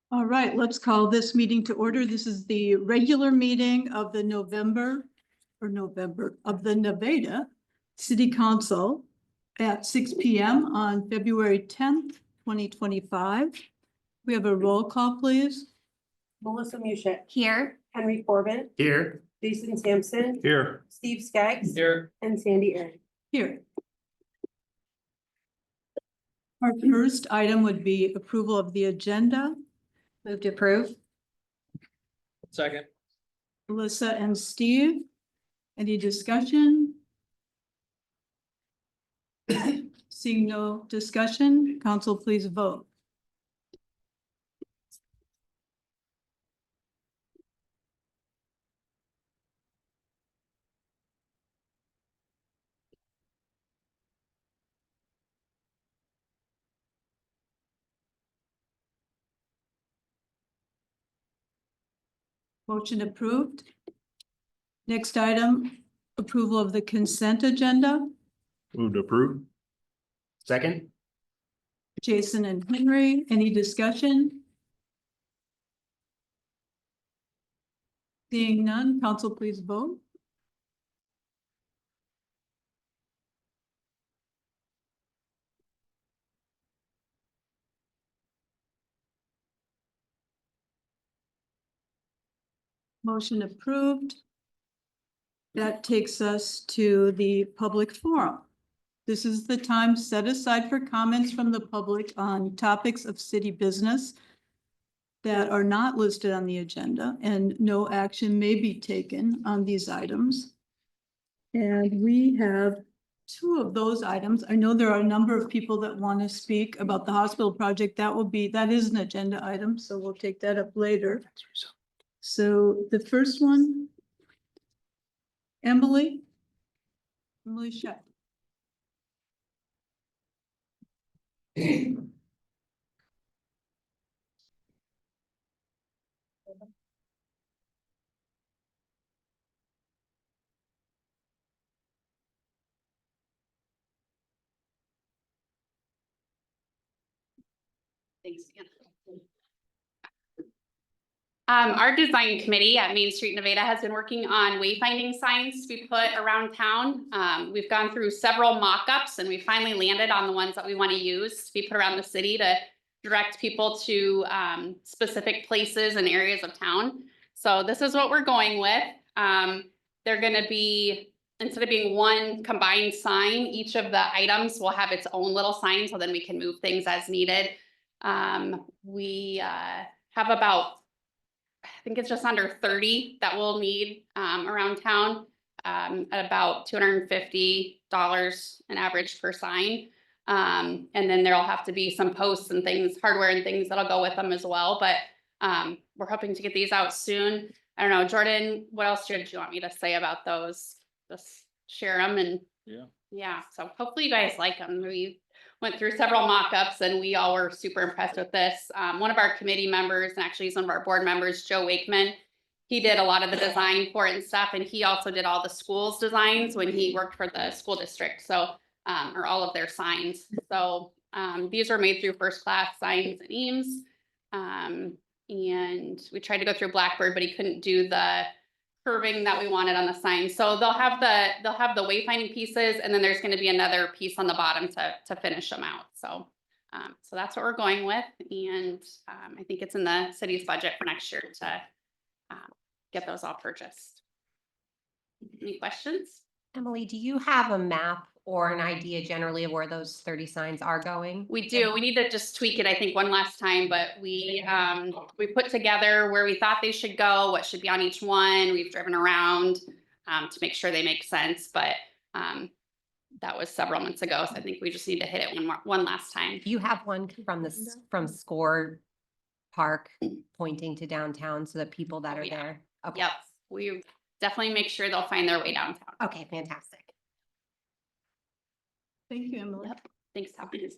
All right, let's call this meeting to order. This is the regular meeting of the November of the Nevada City Council at 6 p.m. on February 10th, 2025. We have a roll call, please. Melissa Mushet. Here. Henry Corbin. Here. Jason Sampson. Here. Steve Skaggs. Here. And Sandy Aaron. Here. Our first item would be approval of the agenda. Move to approve. Second. Melissa and Steve, any discussion? Seeing no discussion, council please vote. Motion approved. Next item, approval of the consent agenda. Move to approve. Second. Jason and Henry, any discussion? Seeing none, council please vote. Motion approved. That takes us to the public forum. This is the time set aside for comments from the public on topics of city business that are not listed on the agenda, and no action may be taken on these items. And we have two of those items. I know there are a number of people that want to speak about the hospital project. That is an agenda item, so we'll take that up later. So the first one, Emily Scheck. Thanks, our design committee at Main Street Nevada has been working on wayfinding signs to be put around town. We've gone through several mock-ups and we finally landed on the ones that we want to use to be put around the city to direct people to specific places and areas of town. So this is what we're going with. They're going to be, instead of being one combined sign, each of the items will have its own little sign, so then we can move things as needed. We have about, I think it's just under 30 that we'll need around town at about $250 an average per sign. And then there'll have to be some posts and things, hardware and things that'll go with them as well. But we're hoping to get these out soon. I don't know, Jordan, what else did you want me to say about those? Just share them and yeah. So hopefully you guys like them. We went through several mock-ups and we all were super impressed with this. One of our committee members, and actually he's one of our board members, Joe Wakeman, he did a lot of the design for it and stuff. And he also did all the schools designs when he worked for the school district. So, or all of their signs. So these were made through First Class Signs and Eames. And we tried to go through Blackbird, but he couldn't do the curving that we wanted on the sign. So they'll have the wayfinding pieces, and then there's going to be another piece on the bottom to finish them out. So so that's what we're going with, and I think it's in the city's budget for next year to get those all purchased. Any questions? Emily, do you have a map or an idea generally of where those 30 signs are going? We do. We need to just tweak it, I think, one last time, but we put together where we thought they should go, what should be on each one. We've driven around to make sure they make sense, but that was several months ago. So I think we just need to hit it one last time. Do you have one from Score Park pointing to downtown so that people that are there? Okay. Yep. We definitely make sure they'll find their way downtown. Okay, fantastic. Thank you, Emily. Yep. Thanks, Tommy.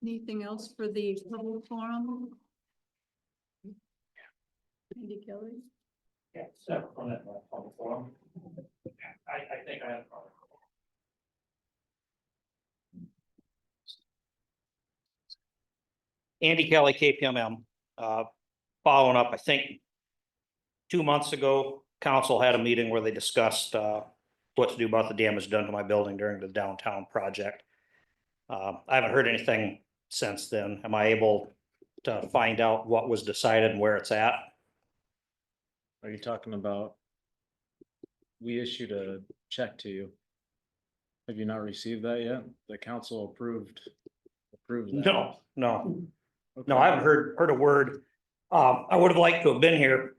Anything else for the public forum? Andy Kelly? Yeah, so on that public forum, I think I have a problem. Andy Kelly, KPMM, following up, I think 2 months ago, council had a meeting where they discussed, what to do about the damage done to my building during the downtown project. I haven't heard anything since then. Am I able to find out what was decided and where it's at? Are you talking about? We issued a check to you. Have you not received that yet? The council approved that. No, Okay. I haven't heard a word. I would have liked to have been here.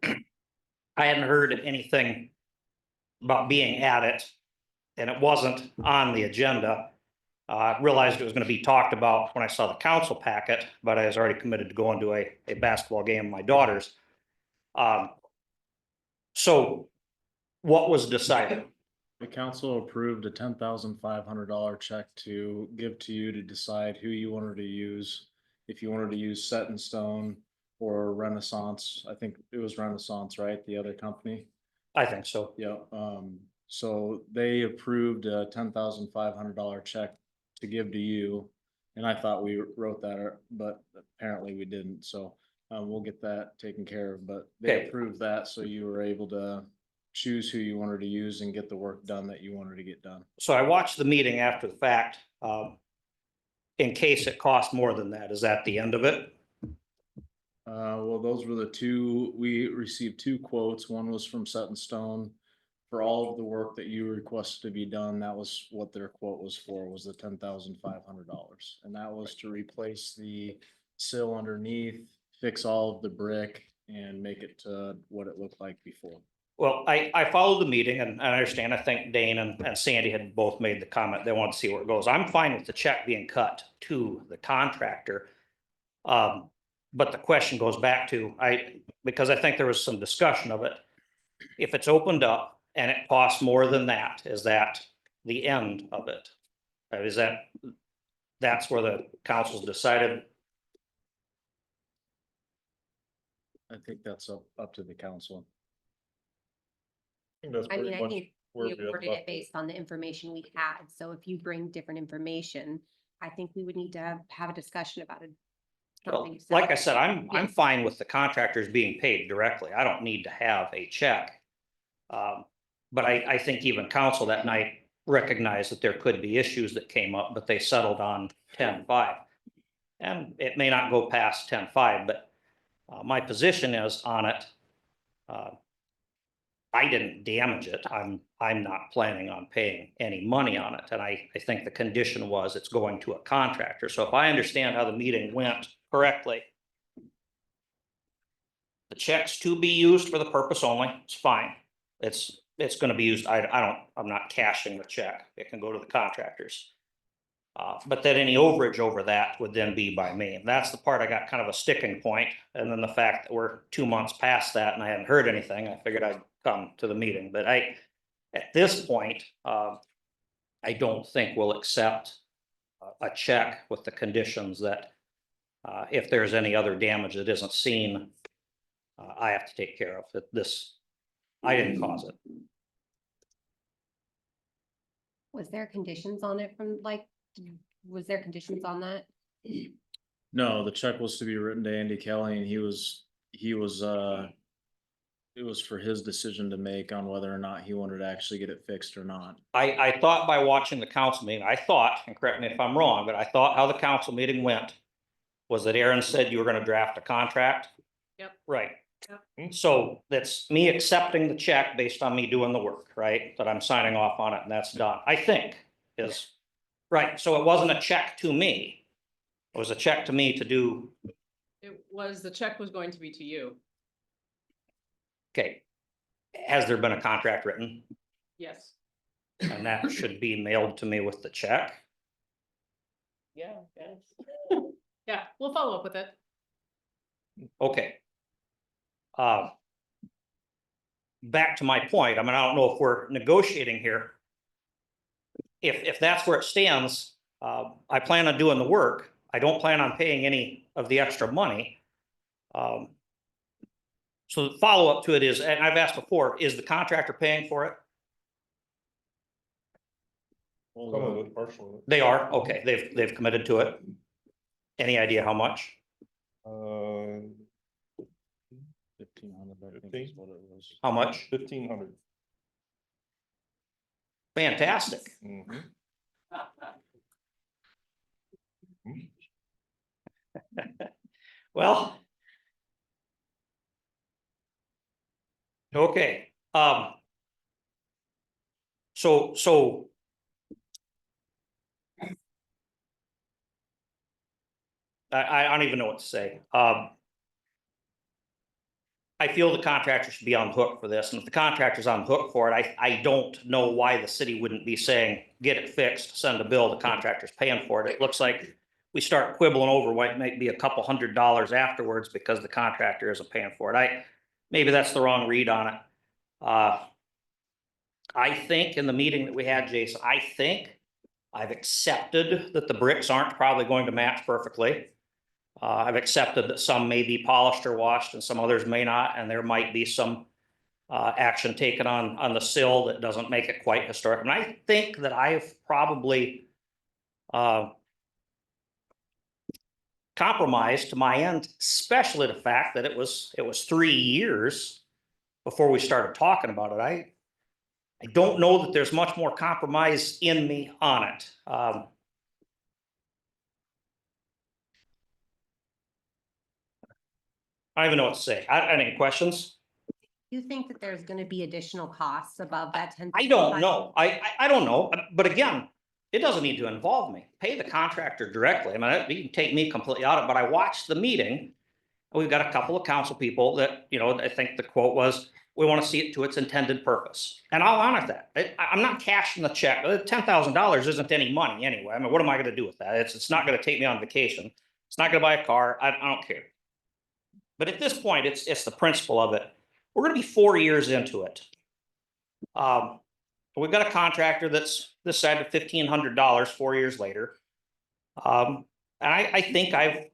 I hadn't heard anything about being at it, and it wasn't on the agenda. I realized it was gonna be talked about when I saw the council packet, but I was already committed to going to a basketball game with my daughters. So what was decided? The council approved a $10,500 check to give to you to decide who you wanted to use. If you wanted to use Set in Stone or Renaissance, I think it was Renaissance, right? The other company? I think so. Yeah, so they approved a $10,500 check to give to you. And I thought we wrote that, but apparently we didn't, so we'll get that taken care of, but they Okay. approved that, so you were able to choose who you wanted to use and get the work done that you wanted to get done. So I watched the meeting after the fact. In case it cost more than that, is that the end of it? Well, those were the two, we received two quotes. One was from Set in Stone. For all of the work that you requested to be done, that was what their quote was for, was the $10,500. And that was to replace the sill underneath, fix all of the brick and make it to what it looked like before. Well, I followed the meeting and I understand, I think Dane and Sandy had both made the comment, they want to see where it goes. I'm fine with the check being cut to the contractor. But the question goes back to, because I think there was some discussion of it. If it's opened up and it costs more than that, is that the end of it? Is that's where the council's decided? I think that's up to the council. I mean, I think we awarded it based on the information we had. So if you bring different information, I think we would need to have a discussion about it. Well, something like I separate. said, I'm Yeah. fine with the contractors being paid directly. I don't need to have a check. But I think even council that night recognized that there could be issues that came up, but they settled on 10-5. And it may not go past 10-5, but my position is on it. I didn't damage it. I'm not planning on paying any money on it. And I think the condition was it's going to a contractor. So if I understand how the meeting went correctly, the check's to be used for the purpose only, it's fine. It's gonna be used, I'm not cashing the check. It can go to the contractors. But that any overage over that would then be by me. And that's the part I got kind of a sticking point. And then the fact that we're 2 months past that and I hadn't heard anything, I figured I'd come to the meeting. But at this point, I don't think we'll accept a check with the conditions that if there's any other damage that isn't seen, I have to take care of it. I didn't cause it. Was there conditions on it from was there conditions on that? No, the check was to be written to Andy Kelly and it was for his decision to make on whether or not he wanted to actually get it fixed or not. I thought by watching the council meeting, and correct me if I'm wrong, but I thought how the council meeting went was that Aaron said you were gonna draft a contract. Yep. Right. So that's me accepting the check based on me doing the work, right? That I'm signing off on it and that's done, I think is, right, so it wasn't a check to me. It was a check to me to do, The check was going to be to you. okay. Has there been a contract written? Yes. And that should be mailed to me with the check? Yeah, yeah, we'll follow up with it. Okay. Back to my point, I mean, I don't know if we're negotiating here. If that's where it stands, I plan on doing the work. I don't plan on paying any of the extra money. So the follow-up to it is, and I've asked before, is the contractor paying for it? Well, They are, okay, they've committed to it. Any idea how much? $1,500, I think is what it was. How much? 1,500. Fantastic. Well. Okay, so. I don't even know what to say. I feel the contractor should be on the hook for this, and if the contractor's on the hook for it, I don't know why the city wouldn't be saying, get it fixed, send a bill, the contractor's paying for it. It looks like we start quibbling over what might be a couple $100 afterwards because the contractor isn't paying for it. Maybe that's the wrong read on it. I think in the meeting that we had, Jason, I think I've accepted that the bricks aren't probably going to match perfectly. I've accepted that some may be polished or washed and some others may not, and there might be some action taken on the sill that doesn't make it quite historic. And I think that I've probably compromised to my end, especially the fact that it was 3 years before we started talking about it. I don't know that there's much more compromise in me on it. I don't even know what to say. Any questions? You think that there's gonna be additional costs above that 10? I don't know. I don't know. But again, it doesn't need to involve me. Pay the contractor directly. I mean, you can take me completely out of it, but I watched the meeting. We've got a couple of council people that, I think the quote was, we want to see it to its intended purpose. And I'll honor that. I'm not cashing the check. $10,000 isn't any money anyway. I mean, what am I going to do with that? It's not going to take me on vacation. It's not going to buy a car. I don't care. But at this point, it's the principle of it. We're going to be 4 years into it. We've got a contractor that's decided $1,500 4 years later. And I think I've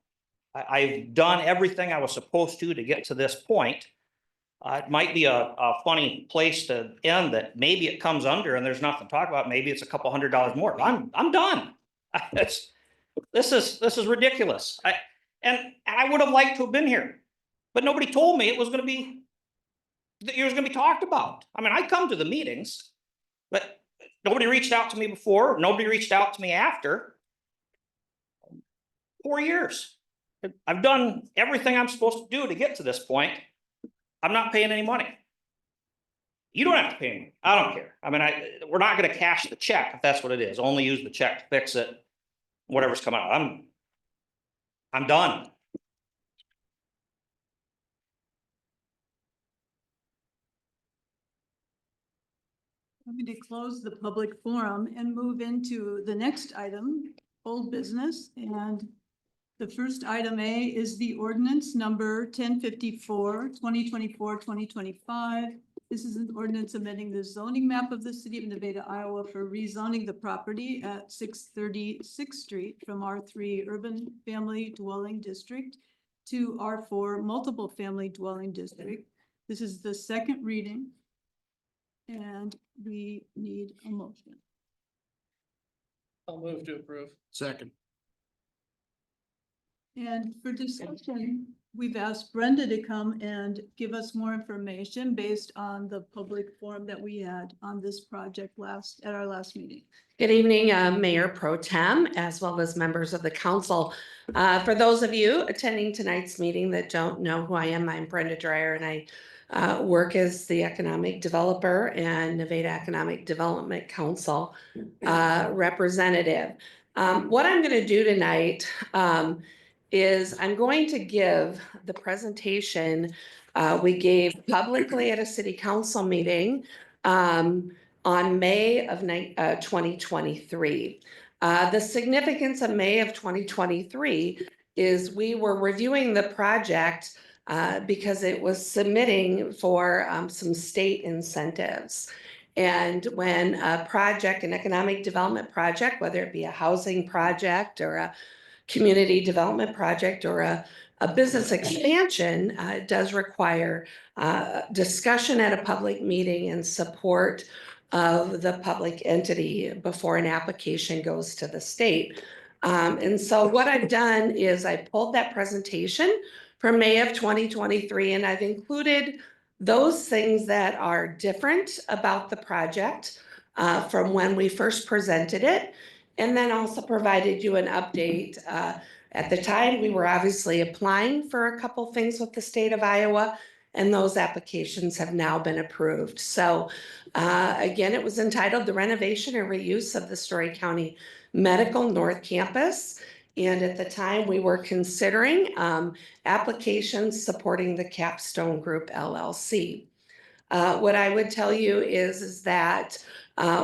done everything I was supposed to get to this point. It might be a funny place to end that maybe it comes under and there's nothing to talk about. Maybe it's a couple $100 more. I'm done. This is ridiculous. And I would have liked to have been here, but nobody told me it was going to be that it was going to be talked about. I mean, I come to the meetings, but nobody reached out to me before. Nobody reached out to me after. 4 years. I've done everything I'm supposed to do to get to this point. I'm not paying any money. You don't have to pay me. I don't care. I mean, we're not going to cash the check if that's what it is. Only use the check to fix it. Whatever's coming out. I'm done. I'm going to close the public forum and move into the next item, old business. And the first item A is the ordinance number 1054, 2024-2025. This is an ordinance amending the zoning map of the city of Nevada, Iowa for rezoning the property at 630 6th Street from R3 Urban Family Dwelling District to R4 Multiple Family Dwelling District. This is the second reading. And we need a motion. I'll move to approve. Second. And for discussion, we've asked Brenda to come and give us more information based on the public forum that we had on this project at our last meeting. Good evening, Mayor Pro Tem, as well as members of the council. For those of you attending tonight's meeting that don't know who I am, I'm Brenda Dreyer, and I work as the economic developer and Nevada Economic Development Council representative. What I'm going to do tonight is I'm going to give the presentation we gave publicly at a city council meeting on May of 2023. The significance of May of 2023 is we were reviewing the project because it was submitting for some state incentives. And when a project, an economic development project, whether it be a housing project or a community development project or a business expansion, does require discussion at a public meeting and support of the public entity before an application goes to the state. And so what I've done is I pulled that presentation from May of 2023, and I've included those things that are different about the project from when we first presented it, and then also provided you an update. At the time, we were obviously applying for a couple things with the state of Iowa, and those applications have now been approved. So again, it was entitled The Renovation and Reuse of the Story County Medical North Campus. And at the time, we were considering applications supporting the Capstone Group LLC. What I would tell you is that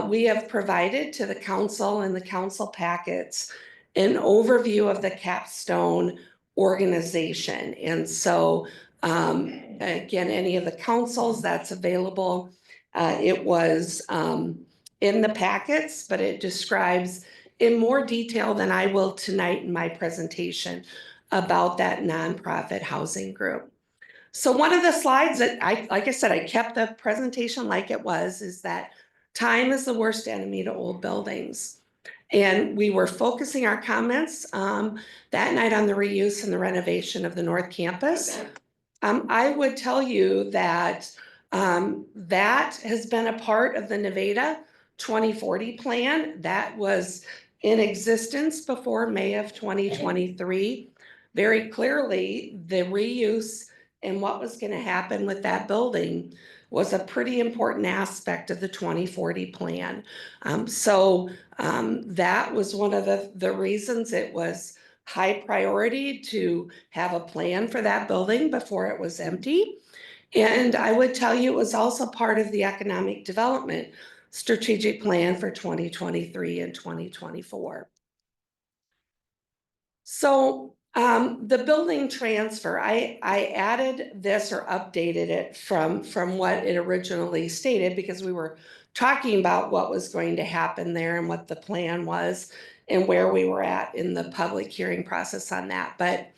we have provided to the council and the council packets an overview of the Capstone organization. And so again, any of the councils that's available, it was in the packets, but it describes in more detail than I will tonight in my presentation about that nonprofit housing group. So one of the slides that like I said, I kept the presentation like it was, is that time is the worst enemy to old buildings. And we were focusing our comments that night on the reuse and the renovation of the North Campus. I would tell you that that has been a part of the Nevada 2040 plan that was in existence before May of 2023. Very clearly, the reuse and what was going to happen with that building was a pretty important aspect of the 2040 plan. That was one of the reasons it was high priority to have a plan for that building before it was empty. And I would tell you it was also part of the economic development strategic plan for 2023 and 2024. So the building transfer, I added this or updated it from what it originally stated, because we were talking about what was going to happen there and what the plan was and where we were at in the public hearing process on that. But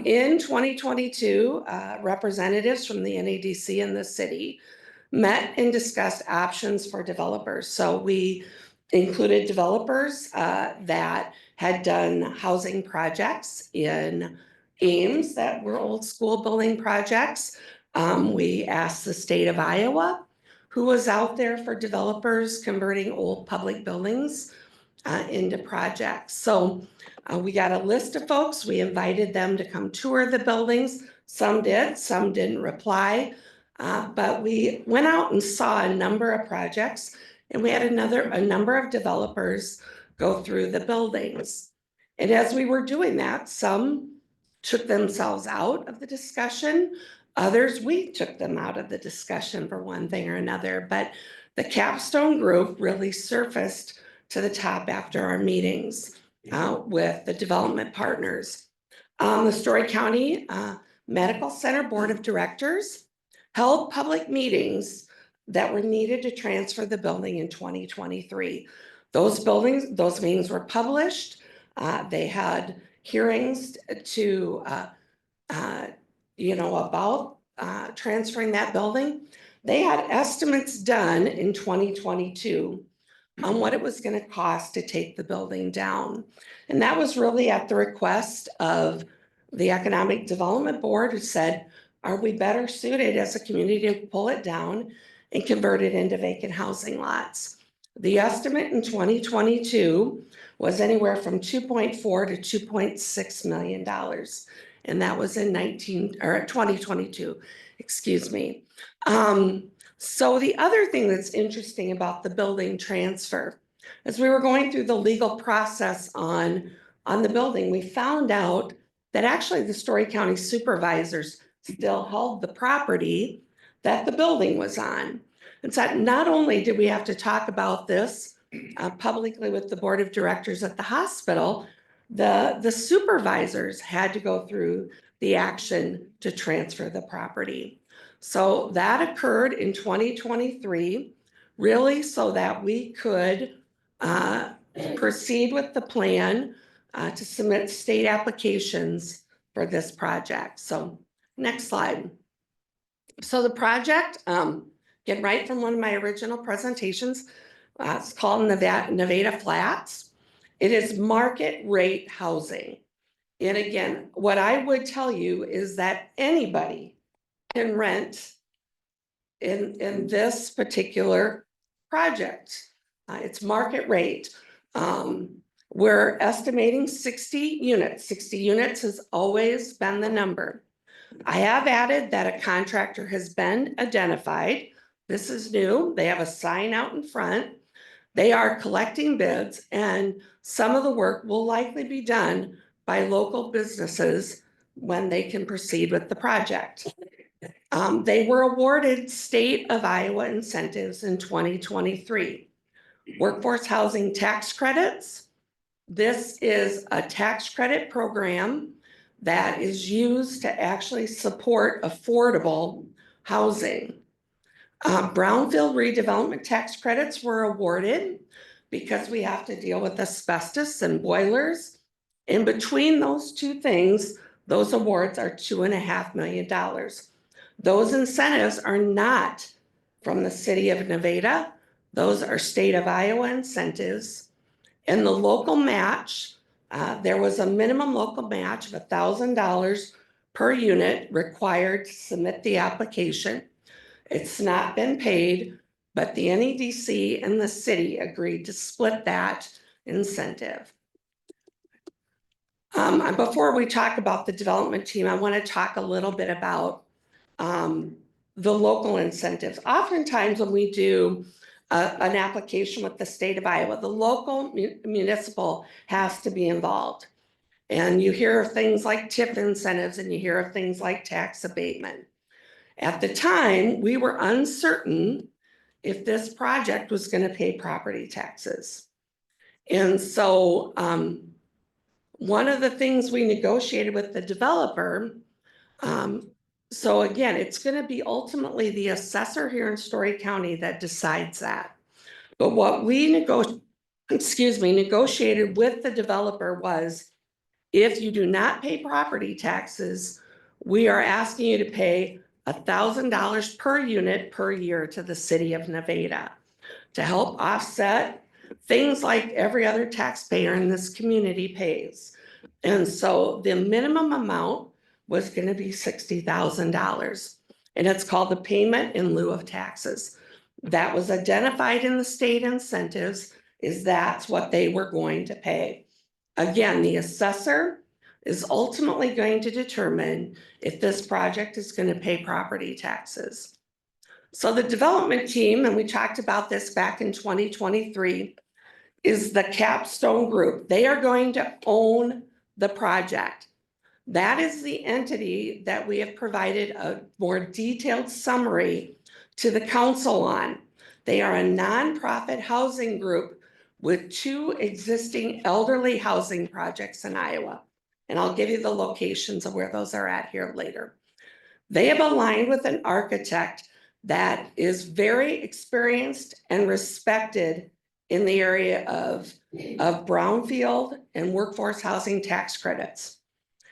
in 2022, representatives from the NADC and the city met and discussed options for developers. So we included developers that had done housing projects in Ames that were old school building projects. We asked the state of Iowa who was out there for developers converting old public buildings into projects. So we got a list of folks. We invited them to come tour the buildings. Some did, some didn't reply. But we went out and saw a number of projects, and we had a number of developers go through the buildings. And as we were doing that, some took themselves out of the discussion. Others, we took them out of the discussion for one thing or another. But the Capstone Group really surfaced to the top after our meetings with the development partners. The Story County Medical Center Board of Directors held public meetings that were needed to transfer the building in 2023. Those meetings were published. They had hearings to, about transferring that building. They had estimates done in 2022 on what it was going to cost to take the building down. And that was really at the request of the Economic Development Board, who said, are we better suited as a community to pull it down and convert it into vacant housing lots? The estimate in 2022 was anywhere from $2.4 to $2.6 million. And that was in 2022, excuse me. So the other thing that's interesting about the building transfer, as we were going through the legal process on the building, we found out that actually the Story County supervisors still held the property that the building was on. And so not only did we have to talk about this publicly with the board of directors at the hospital, the supervisors had to go through the action to transfer the property. So that occurred in 2023, really so that we could proceed with the plan to submit state applications for this project. So next slide. So the project, get right from one of my original presentations, it's called Nevada Flats. It is market rate housing. And again, what I would tell you is that anybody can rent in this particular project. It's market rate. We're estimating 60 units. 60 units has always been the number. I have added that a contractor has been identified. This is new. They have a sign out in front. They are collecting bids, and some of the work will likely be done by local businesses when they can proceed with the project. They were awarded State of Iowa incentives in 2023. Workforce housing tax credits. This is a tax credit program that is used to actually support affordable housing. Brownfield redevelopment tax credits were awarded because we have to deal with asbestos and boilers. In between those two things, those awards are $2.5 million. Those incentives are not from the city of Nevada. Those are state of Iowa incentives. And the local match, there was a minimum local match of $1,000 per unit required to submit the application. It's not been paid, but the NEDC and the city agreed to split that incentive. Before we talk about the development team, I want to talk a little bit about the local incentives. Oftentimes when we do an application with the state of Iowa, the local municipal has to be involved. And you hear of things like TIP incentives and you hear of things like tax abatement. At the time, we were uncertain if this project was going to pay property taxes. And so one of the things we negotiated with the developer, so again, it's going to be ultimately the assessor here in Story County that decides that. But what we negotiated with the developer was, if you do not pay property taxes, we are asking you to pay $1,000 per unit per year to the city of Nevada to help offset things like every other taxpayer in this community pays. And so the minimum amount was going to be $60,000, and it's called the payment in lieu of taxes. That was identified in the state incentives, is that's what they were going to pay. Again, the assessor is ultimately going to determine if this project is going to pay property taxes. So the development team, and we talked about this back in 2023, is the Capstone Group. They are going to own the project. That is the entity that we have provided a more detailed summary to the council on. They are a nonprofit housing group with 2 existing elderly housing projects in Iowa. And I'll give you the locations of where those are at here later. They have aligned with an architect that is very experienced and respected in the area of brownfield and workforce housing tax credits.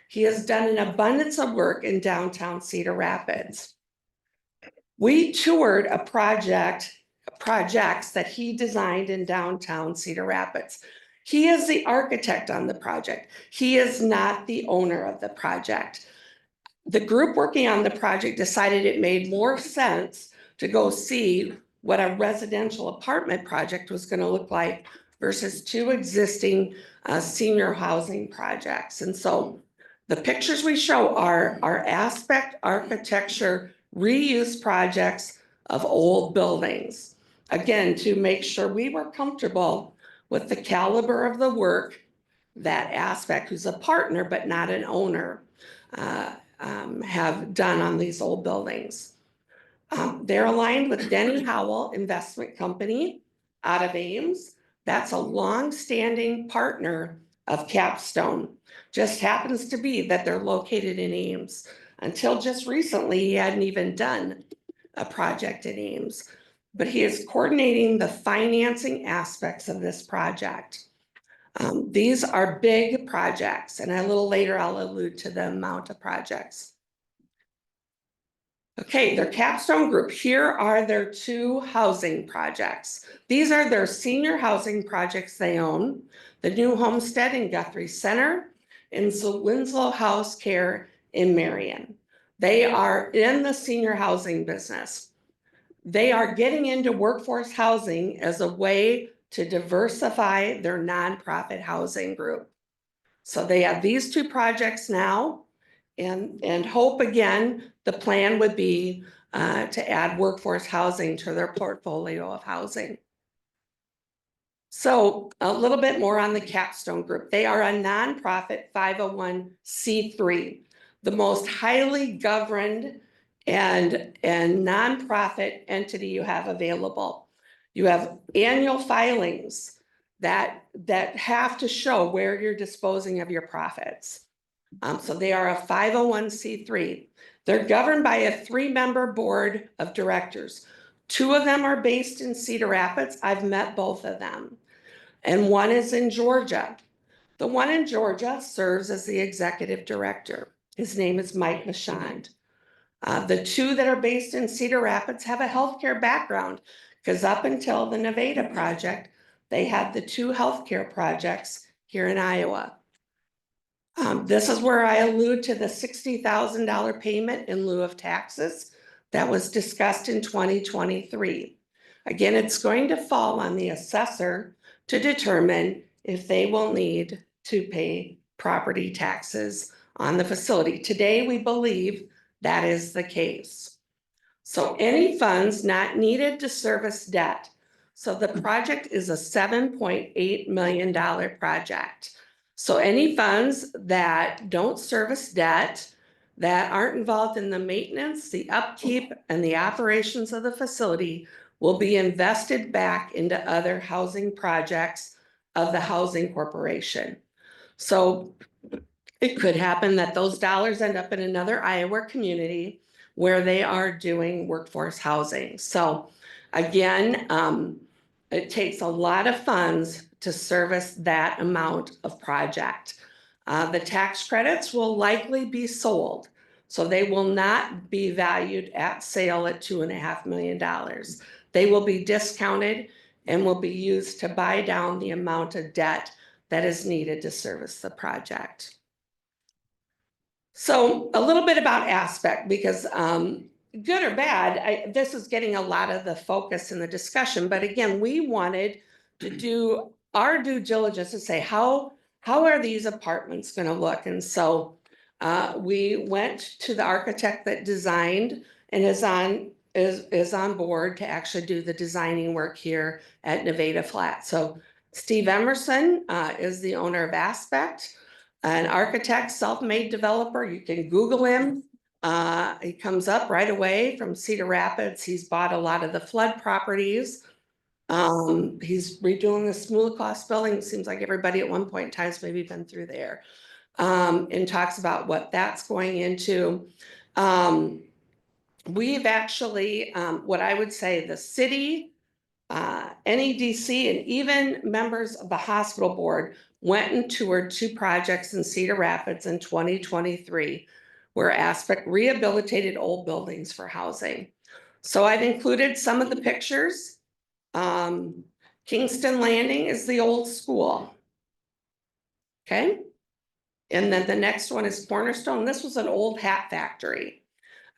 He has done an abundance of work in downtown Cedar Rapids. We toured projects that he designed in downtown Cedar Rapids. He is the architect on the project. He is not the owner of the project. The group working on the project decided it made more sense to go see what a residential apartment project was going to look like versus 2 existing senior housing projects. And so the pictures we show are aspect architecture reuse projects of old buildings. Again, to make sure we were comfortable with the caliber of the work that Aspect, who's a partner but not an owner, have done on these old buildings. They're aligned with Denny Howell Investment Company out of Ames. That's a long-standing partner of Capstone. Just happens to be that they're located in Ames. Until just recently, he hadn't even done a project in Ames, but he is coordinating the financing aspects of this project. These are big projects, and a little later I'll allude to the amount of projects. Okay, their capstone group, here are their two housing projects. These are their senior housing projects they own. The new homestead in Guthrie Center and Winslow House Care in Marion. They are in the senior housing business. They are getting into workforce housing as a way to diversify their nonprofit housing group. So they have these two projects now. And hope again, the plan would be to add workforce housing to their portfolio of housing. So a little bit more on the Capstone Group. They are a nonprofit 501c3, the most highly governed and nonprofit entity you have available. You have annual filings that have to show where you're disposing of your profits. So they are a 501c3. They're governed by a 3-member board of directors. 2 of them are based in Cedar Rapids. I've met both of them. And one is in Georgia. The one in Georgia serves as the executive director. His name is Mike Machand. The 2 that are based in Cedar Rapids have a healthcare background because up until the Nevada project, they had the 2 healthcare projects here in Iowa. This is where I allude to the $60,000 payment in lieu of taxes that was discussed in 2023. Again, it's going to fall on the assessor to determine if they will need to pay property taxes on the facility. Today, we believe that is the case. So any funds not needed to service debt. So the project is a $7.8 million project. So any funds that don't service debt, that aren't involved in the maintenance, the upkeep, and the operations of the facility will be invested back into other housing projects of the housing corporation. So it could happen that those dollars end up in another Iowa community where they are doing workforce housing. So again, it takes a lot of funds to service that amount of project. The tax credits will likely be sold, so they will not be valued at sale at $2.5 million. They will be discounted and will be used to buy down the amount of debt that is needed to service the project. So a little bit about Aspect, because good or bad, this is getting a lot of the focus in the discussion, but again, we wanted to do our due diligence to say, how are these apartments going to look? And so we went to the architect that designed and is on board to actually do the designing work here at Nevada Flats. So Steve Emerson is the owner of Aspect, an architect, self-made developer. You can Google him. He comes up right away from Cedar Rapids. He's bought a lot of the flood properties. He's redoing the Smooth Cost building. It seems like everybody at one point in time has maybe been through there. And talks about what that's going into. We've actually, what I would say, the city, NEDC, and even members of the hospital board went and toured 2 projects in Cedar Rapids in 2023, where Aspect rehabilitated old buildings for housing. So I've included some of the pictures. Kingston Landing is the old school. Okay. And then the next one is Cornerstone. This was an old hat factory.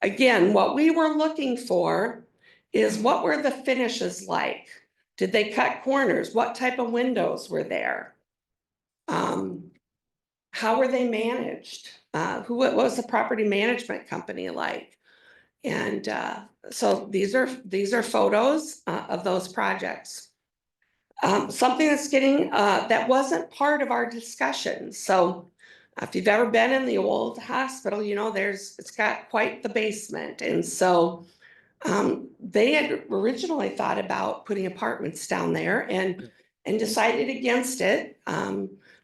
Again, what we were looking for is what were the finishes like? Did they cut corners? What type of windows were there? How were they managed? What was the property management company like? And so these are photos of those projects. Something that's getting that wasn't part of our discussion. So if you've ever been in the old hospital, you know it's got quite the basement, and so they had originally thought about putting apartments down there and decided against it,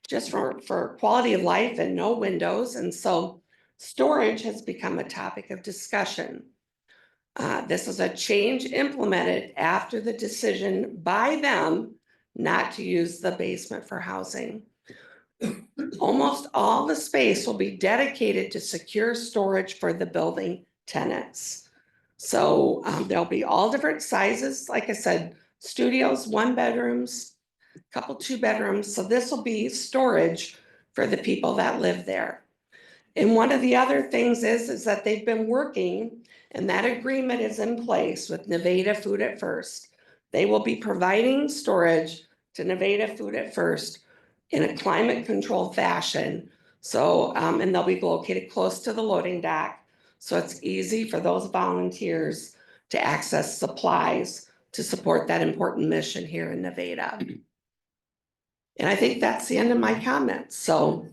just for quality of life and no windows. And so storage has become a topic of discussion. This is a change implemented after the decision by them not to use the basement for housing. Almost all the space will be dedicated to secure storage for the building tenants. So there'll be all different sizes, like I said, studios, 1 bedrooms, couple 2 bedrooms. So this will be storage for the people that live there. And one of the other things is that they've been working, and that agreement is in place with Nevada Food at First. They will be providing storage to Nevada Food at First in a climate controlled fashion. So, and they'll be located close to the loading dock. So it's easy for those volunteers to access supplies to support that important mission here in Nevada. And I think that's the end of my comments. So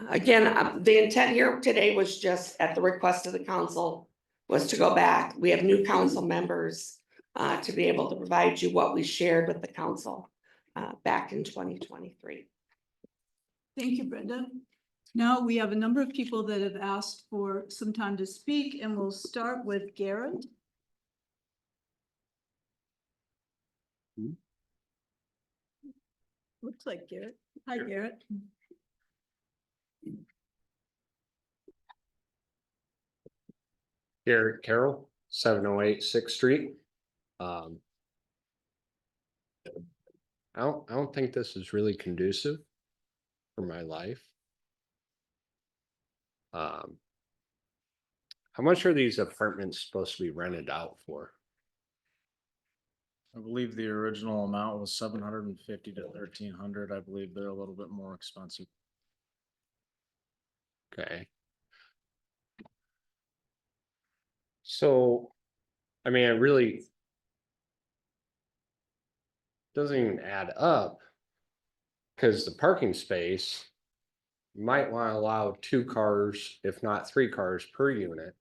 again, the intent here today was just at the request of the council was to go back. We have new council members to be able to provide you what we shared with the council back in 2023. Thank you, Brenda. Now we have a number of people that have asked for some time to speak, and we'll start with Garrett. Looks like Garrett. Hi, Garrett. Garrett Carroll, 708 6th Street. I don't think this is really conducive for my life. How much are these apartments supposed to be rented out for? I believe the original amount was 750 to 1,300. I believe they're a little bit more expensive. Okay. So, I mean, it really doesn't even add up, because the parking space, you might want to allow 2 cars, if not 3 cars per unit.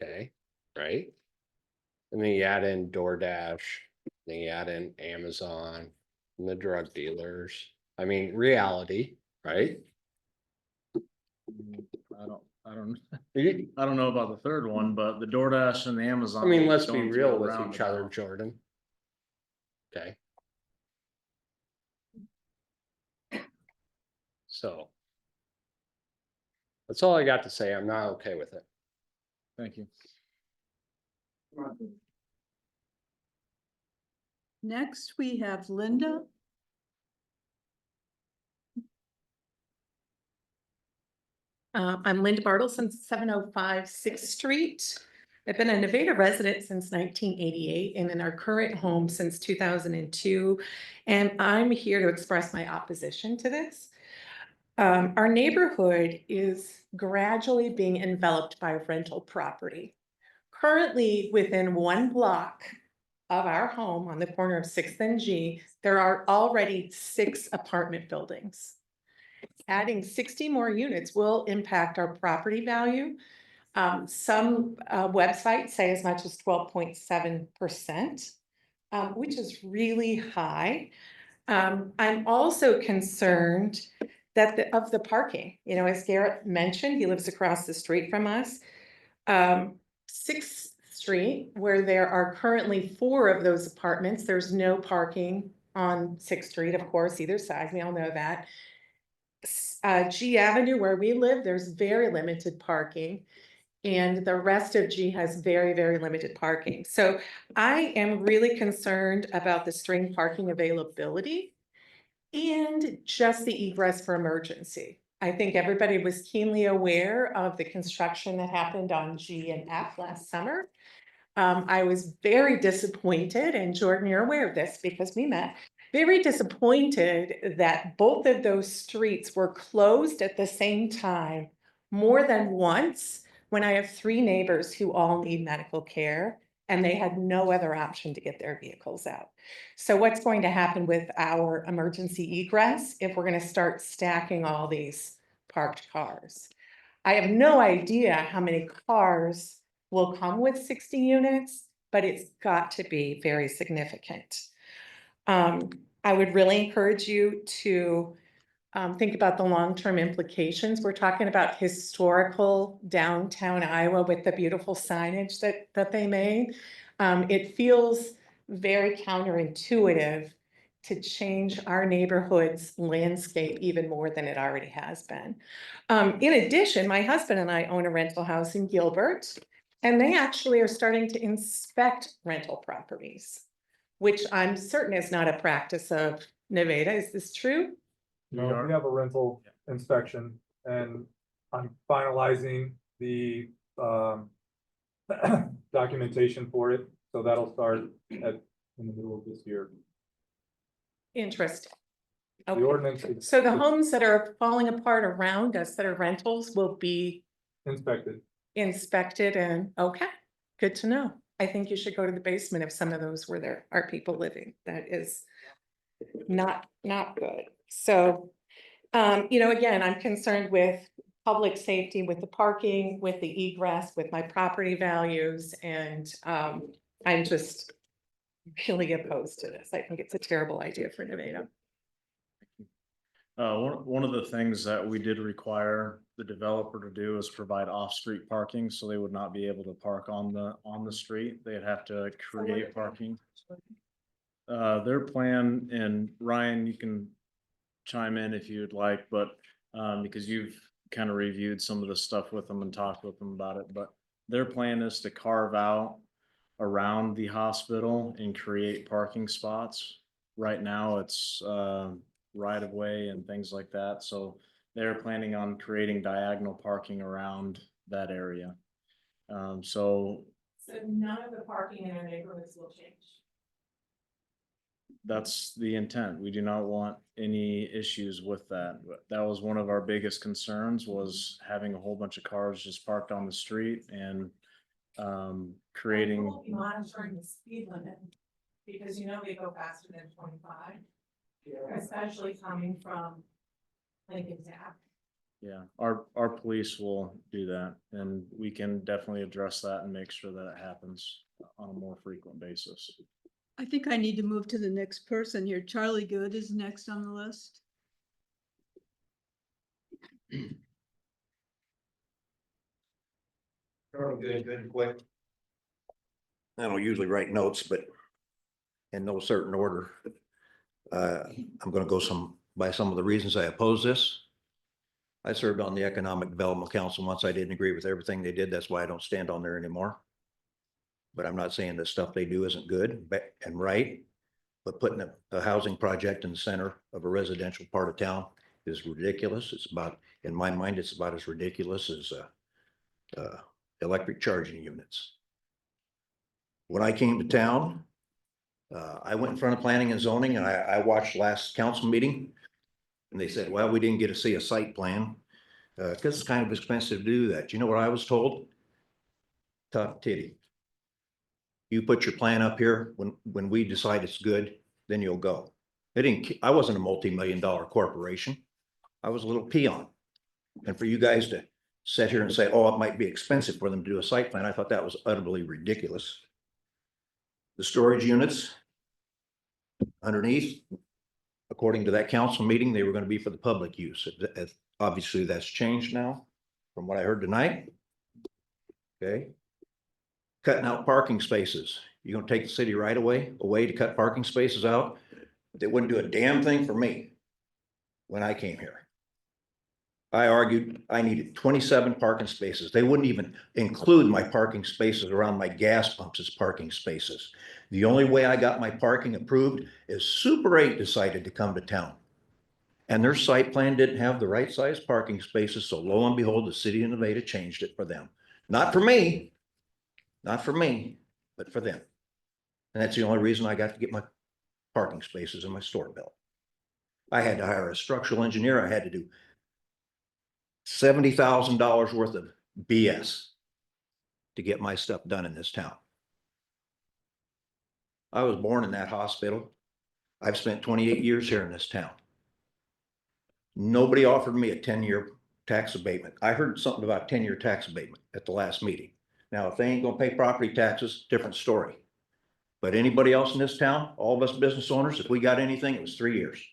Okay, right? And then you add in DoorDash, then you add in Amazon and the drug dealers. I mean, reality, right? I don't You- I don't know about the third one, but the DoorDash and the Amazon. I mean, let's be going real through with around each other, about. Jordan. Okay. So. That's all I got to say. I'm not okay with it. Thank you. Next, we have Linda. I'm Linda Bartleson, 705 6th Street. I've been a Nevada resident since 1988 and in our current home since 2002. And I'm here to express my opposition to this. Our neighborhood is gradually being enveloped by rental property. Currently, within 1 block of our home on the corner of 6th and G, there are already 6 apartment buildings. Adding 60 more units will impact our property value. Some websites say as much as 12.7%, which is really high. I'm also concerned that of the parking, you know, as Garrett mentioned, he lives across the street from us. 6th Street, where there are currently 4 of those apartments, there's no parking on 6th Street, of course, either side, we all know that. G Avenue, where we live, there's very limited parking. And the rest of G has very, very limited parking. So I am really concerned about the street parking availability and just the egress for emergency. I think everybody was keenly aware of the construction that happened on G and F last summer. I was very disappointed, and Jordan, you're aware of this because we met. Very disappointed that both of those streets were closed at the same time more than once, when I have 3 neighbors who all need medical care and they had no other option to get their vehicles out. So what's going to happen with our emergency egress if we're going to start stacking all these parked cars? I have no idea how many cars will come with 60 units, but it's got to be very significant. I would really encourage you to think about the long-term implications. We're talking about historical downtown Iowa with the beautiful signage that they made. It feels very counterintuitive to change our neighborhood's landscape even more than it already has been. In addition, my husband and I own a rental house in Gilbert. And they actually are starting to inspect rental properties, which I'm certain is not a practice of Nevada. Is this true? We No, are- we have a rental inspection and I'm finalizing the documentation for it. So that'll start in the middle of this year. Interesting. The Okay. ordinance is So the homes that are falling apart around us that are rentals will be inspected. inspected and, okay, good to know. I think you should go to the basement of some of those where there are people living. That is not good. So, again, I'm concerned with public safety, with the parking, with the egress, with my property values, and I'm just really opposed to this. I think it's a terrible idea for Nevada. One of the things that we did require the developer to do is provide off-street parking, so they would not be able to park on the street. They'd have to create parking. Their plan, and Ryan, you can chime in if you'd like, but because you've kind of reviewed some of the stuff with them and talked with them about it, but their plan is to carve out around the hospital and create parking spots. Right now, it's right of way and things like that, so they're planning on creating diagonal parking around that area. So none of the parking in our neighborhoods will change. that's the intent. We do not want any issues with that. But that was one of our biggest concerns, was having a whole bunch of cars just parked on the street and creating. We'll be monitoring the speed limit, because they go faster than 25, especially coming from Lincoln Tap. Yeah, our police will do that, and we can definitely address that and make sure that it happens on a more frequent basis. I think I need to move to the next person here. Charlie Good is next on the list. Good, quick. I don't usually write notes, but in no certain order. I'm gonna go by some of the reasons I oppose this. I served on the Economic Development Council once. I didn't agree with everything they did. That's why I don't stand on there anymore. But I'm not saying the stuff they do isn't good and right, but putting a housing project in the center of a residential part of town is ridiculous. It's about, in my mind, it's about as ridiculous as electric charging units. When I came to town, I went in front of planning and zoning, and I watched last council meeting. And they said, well, we didn't get to see a site plan because it's kind of expensive to do that. You know what I was told? Tough titty. You put your plan up here, when we decide it's good, then you'll go. I wasn't a multi-million-dollar corporation. I was a little peon. And for you guys to sit here and say, oh, it might be expensive for them to do a site plan, I thought that was utterly ridiculous. The storage units underneath, according to that council meeting, they were going to be for the public use. Obviously, that's changed now from what I heard tonight. Okay. Cutting out parking spaces. You're going to take the city right away to cut parking spaces out. They wouldn't do a damn thing for me when I came here. I argued I needed 27 parking spaces. They wouldn't even include my parking spaces around my gas pumps as parking spaces. The only way I got my parking approved is Super 8 decided to come to town. And their site plan didn't have the right size parking spaces, so lo and behold, the city of Nevada changed it for them. Not for me, but for them. And that's the only reason I got to get my parking spaces in my store built. I had to hire a structural engineer. I had to do $70,000 worth of BS to get my stuff done in this town. I was born in that hospital. I've spent 28 years here in this town. Nobody offered me a 10-year tax abatement. I heard something about 10-year tax abatement at the last meeting. Now, if they ain't gonna pay property taxes, different story. But anybody else in this town, all of us business owners, if we got anything, it was 3 years.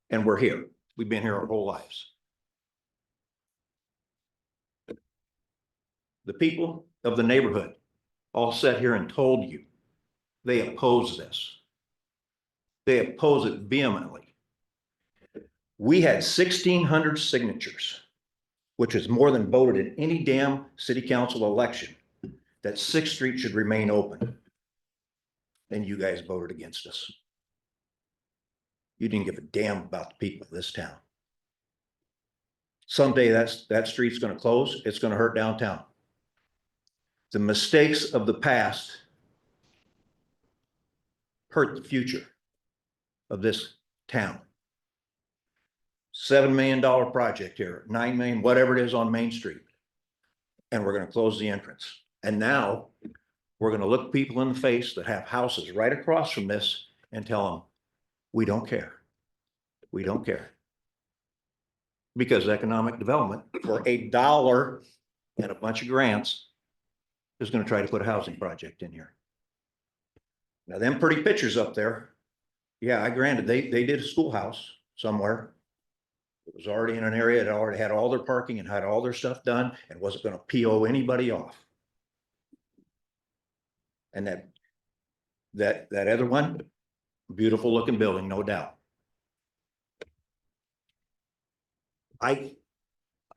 And we're here. We've been here our whole lives. The people of the neighborhood all sat here and told you they oppose this. They oppose it vehemently. We had 1,600 signatures, which is more than voted in any damn city council election that Sixth Street should remain open. And you guys voted against us. You didn't give a damn about the people of this town. Someday that street's gonna close, it's gonna hurt downtown. The mistakes of the past hurt the future of this town. $7 million project here, 9 million, whatever it is on Main Street. And we're gonna close the entrance. And now we're gonna look people in the face that have houses right across from this and tell them, we don't care. We don't care. Because economic development for $1 and a bunch of grants is gonna try to put a housing project in here. Now, them pretty pictures up there, yeah, I granted, they did a schoolhouse somewhere. It was already in an area that already had all their parking and had all their stuff done and wasn't gonna PO anybody off. And that other one, beautiful looking building, no doubt. I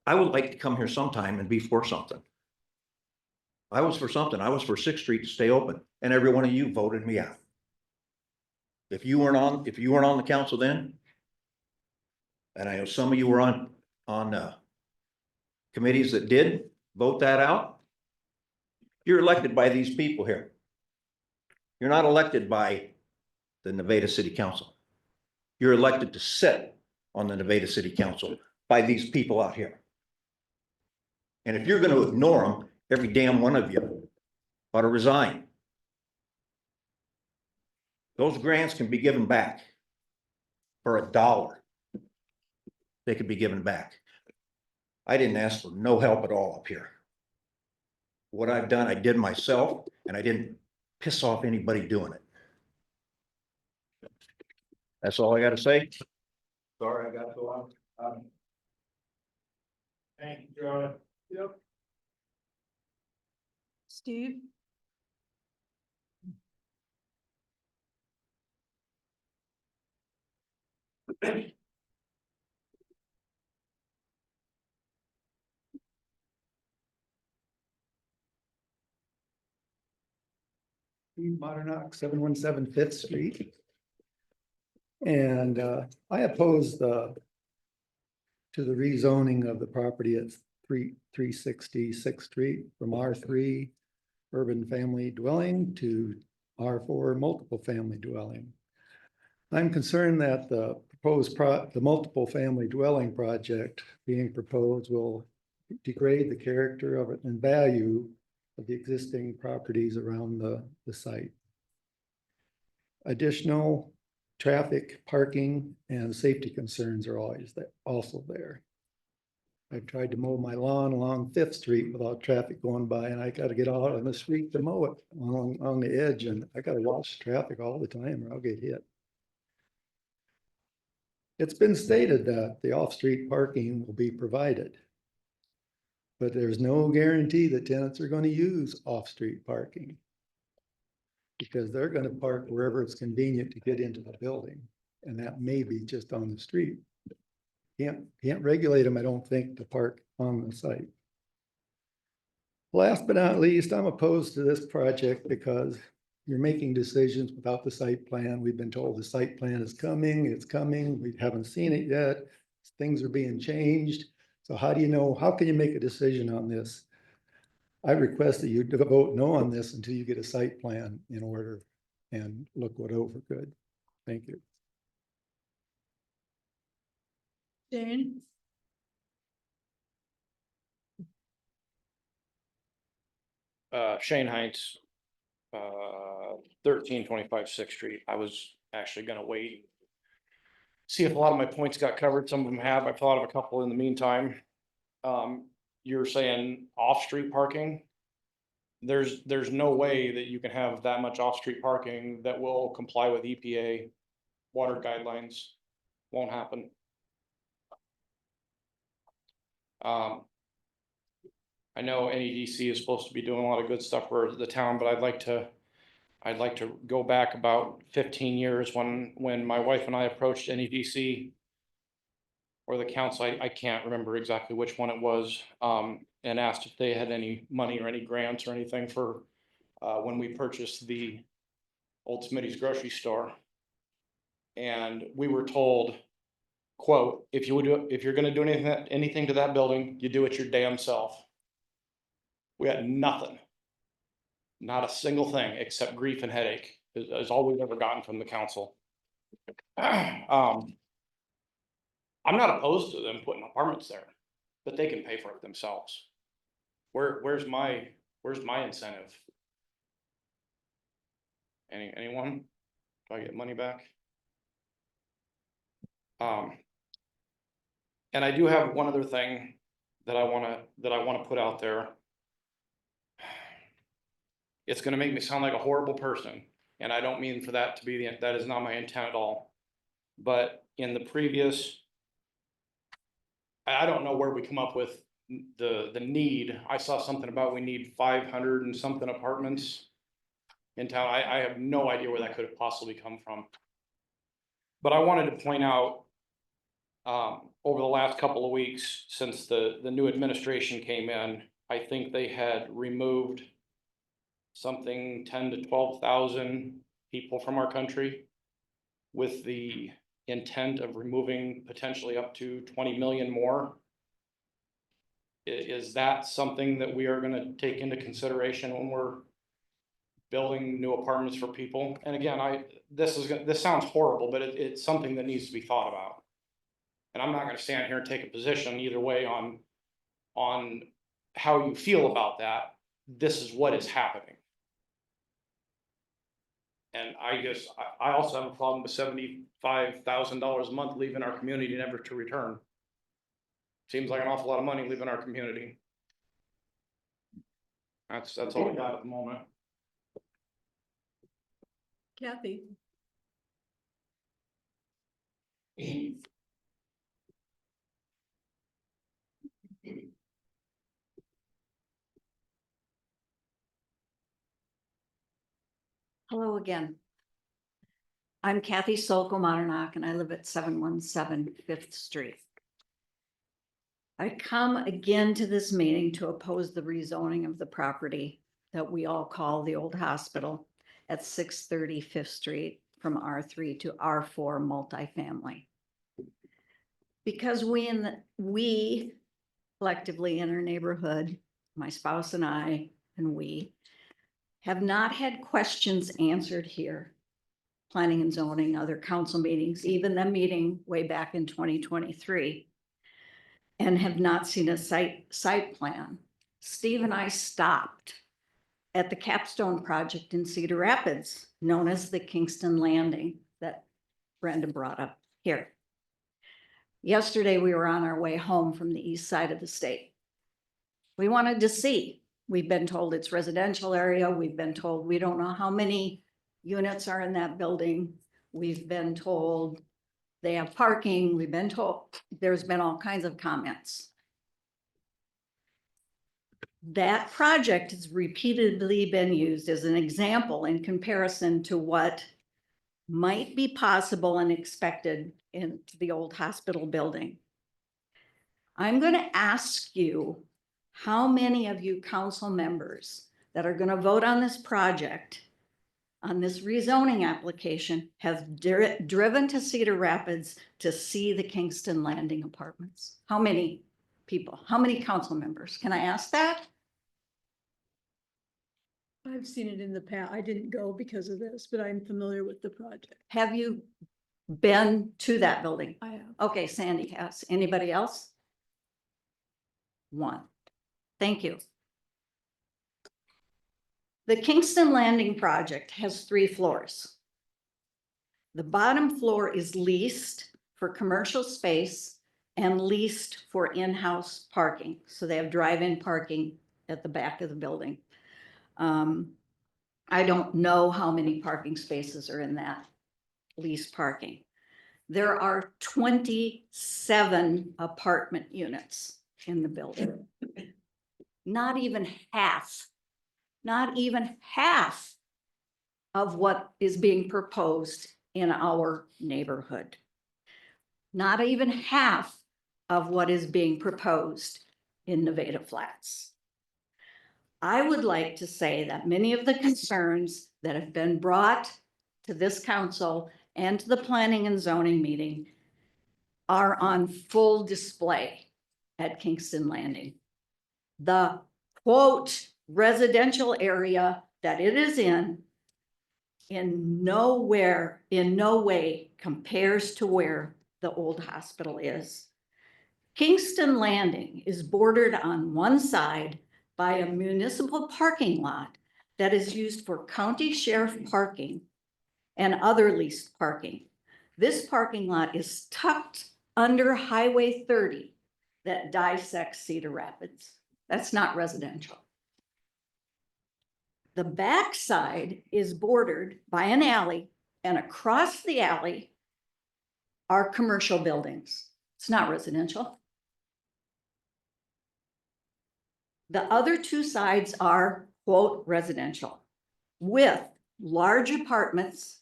would like to come here sometime and be for something. I was for something. I was for Sixth Street to stay open, and every one of you voted me out. If you weren't on the council then, and I know some of you were on committees that did vote that out, you're elected by these people here. You're not elected by the Nevada City Council. You're elected to sit on the Nevada City Council by these people out here. And if you're going to ignore them, every damn one of you ought to resign. Those grants can be given back for $1. They could be given back. I didn't ask for no help at all up here. What I've done, I did myself, and I didn't piss off anybody doing it. That's all I gotta say. Sorry, I got to go on. Thank you, Joe. Yep. Steve? Steve Modernock, 717 Fifth Street. And I oppose to the rezoning of the property at 360 Sixth Street from R3 urban family dwelling to R4 multiple family dwelling. I'm concerned that the the multiple family dwelling project being proposed will degrade the character of it and value of the existing properties around the site. Additional traffic, parking, and safety concerns are also there. I've tried to mow my lawn along Fifth Street without traffic going by, and I gotta get out on the street to mow it on the edge, and I gotta watch traffic all the time or I'll get hit. It's been stated that the off-street parking will be provided. But there's no guarantee that tenants are going to use off-street parking. Because they're going to park wherever it's convenient to get into the building. And that may be just on the street. Can't regulate them, I don't think, to park on the site. Last but not least, I'm opposed to this project because you're making decisions without the site plan. We've been told the site plan is coming, it's coming. We haven't seen it yet. Things are being changed. So how do you know, how can you make a decision on this? I request that you vote no on this until you get a site plan in order and look it over good. Thank you. Jane? Shane Heinz, 1325 Sixth Street. I was actually gonna wait. See if a lot of my points got covered. Some of them have. I've thought of a couple in the meantime. You're saying off-street parking. There's no way that you can have that much off-street parking that will comply with EPA water guidelines. Won't happen. I know NEDC is supposed to be doing a lot of good stuff for the town, but I'd like to go back about 15 years when my wife and I approached NEDC or the council. I can't remember exactly which one it was. and asked if they had any money or any grants or anything for, when we purchased the old Smitty's grocery store. And we were told, quote, if you're gonna do anything to that building, you do it your damn self. We had nothing. Not a single thing except grief and headache is all we've ever gotten from the council. I'm not opposed to them putting apartments there, but they can pay for it themselves. Where's my incentive? Anyone? Do I get money back? And I do have one other thing that I wanna put out there. It's gonna make me sound like a horrible person, and I don't mean for that to be that is not my intent at all. But in the previous, I don't know where we come up with the need. I saw something about we need 500 and something apartments in town. I have no idea where that could have possibly come from. But I wanted to point out, over the last couple of weeks, since the new administration came in, I think they had removed something 10 to 12,000 people from our country with the intent of removing potentially up to 20 million more. Is that something that we are gonna take into consideration when we're building new apartments for people? And again, this sounds horrible, but it's something that needs to be thought about. And I'm not gonna stand here and take a position either way on how you feel about that. This is what is happening. And I also have a problem with $75,000 a month leaving our community never to return. Seems like an awful lot of money leaving our community. That's all I got at the moment. Kathy? Hello again. I'm Kathy Solko Modernock and I live at 717 Fifth Street. I come again to this meeting to oppose the rezoning of the property that we all call the old hospital at 630 Fifth Street from R3 to R4 multifamily. Because we collectively in our neighborhood, my spouse and I, and we have not had questions answered here. Planning and zoning, other council meetings, even the meeting way back in 2023. And have not seen a site plan. Steve and I stopped at the capstone project in Cedar Rapids, known as the Kingston Landing that Brenda brought up here. Yesterday, we were on our way home from the east side of the state. We wanted to see. We've been told it's residential area. We've been told we don't know how many units are in that building. We've been told they have parking. We've been told there's been all kinds of comments. That project has repeatedly been used as an example in comparison to what might be possible and expected in the old hospital building. I'm going to ask you how many of you council members that are going to vote on this project, on this rezoning application, have driven to Cedar Rapids to see the Kingston Landing apartments? How many people? How many council members? Can I ask that? I've seen it in the past. I didn't go because of this, but I'm familiar with the project. Have you been to that building? I have. Okay, Sandy has. Anybody else? One. Thank you. The Kingston Landing project has 3 floors. The bottom floor is leased for commercial space and leased for in-house parking. So they have drive-in parking at the back of the building. I don't know how many parking spaces are in that leased parking. There are 27 apartment units in the building. Not even half of what is being proposed in our neighborhood. Not even half of what is being proposed in Nevada Flats. I would like to say that many of the concerns that have been brought to this council and to the planning and zoning meeting are on full display at Kingston Landing. The quote residential area that it is in no way compares to where the old hospital is. Kingston Landing is bordered on one side by a municipal parking lot that is used for county sheriff parking and other leased parking. This parking lot is tucked under Highway 30 that dissects Cedar Rapids. That's not residential. The backside is bordered by an alley, and across the alley are commercial buildings. It's not residential. The other two sides are, quote, residential, with large apartments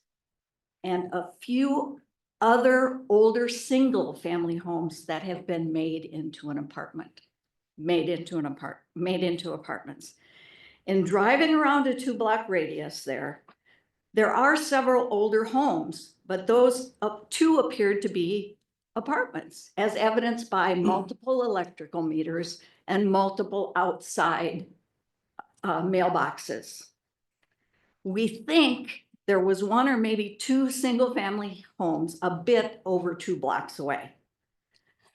and a few other older single-family homes that have been made into apartments. In driving around a 2-block radius there are several older homes, but those two appeared to be apartments, as evidenced by multiple electrical meters and multiple outside mailboxes. We think there was one or maybe two single-family homes a bit over 2 blocks away.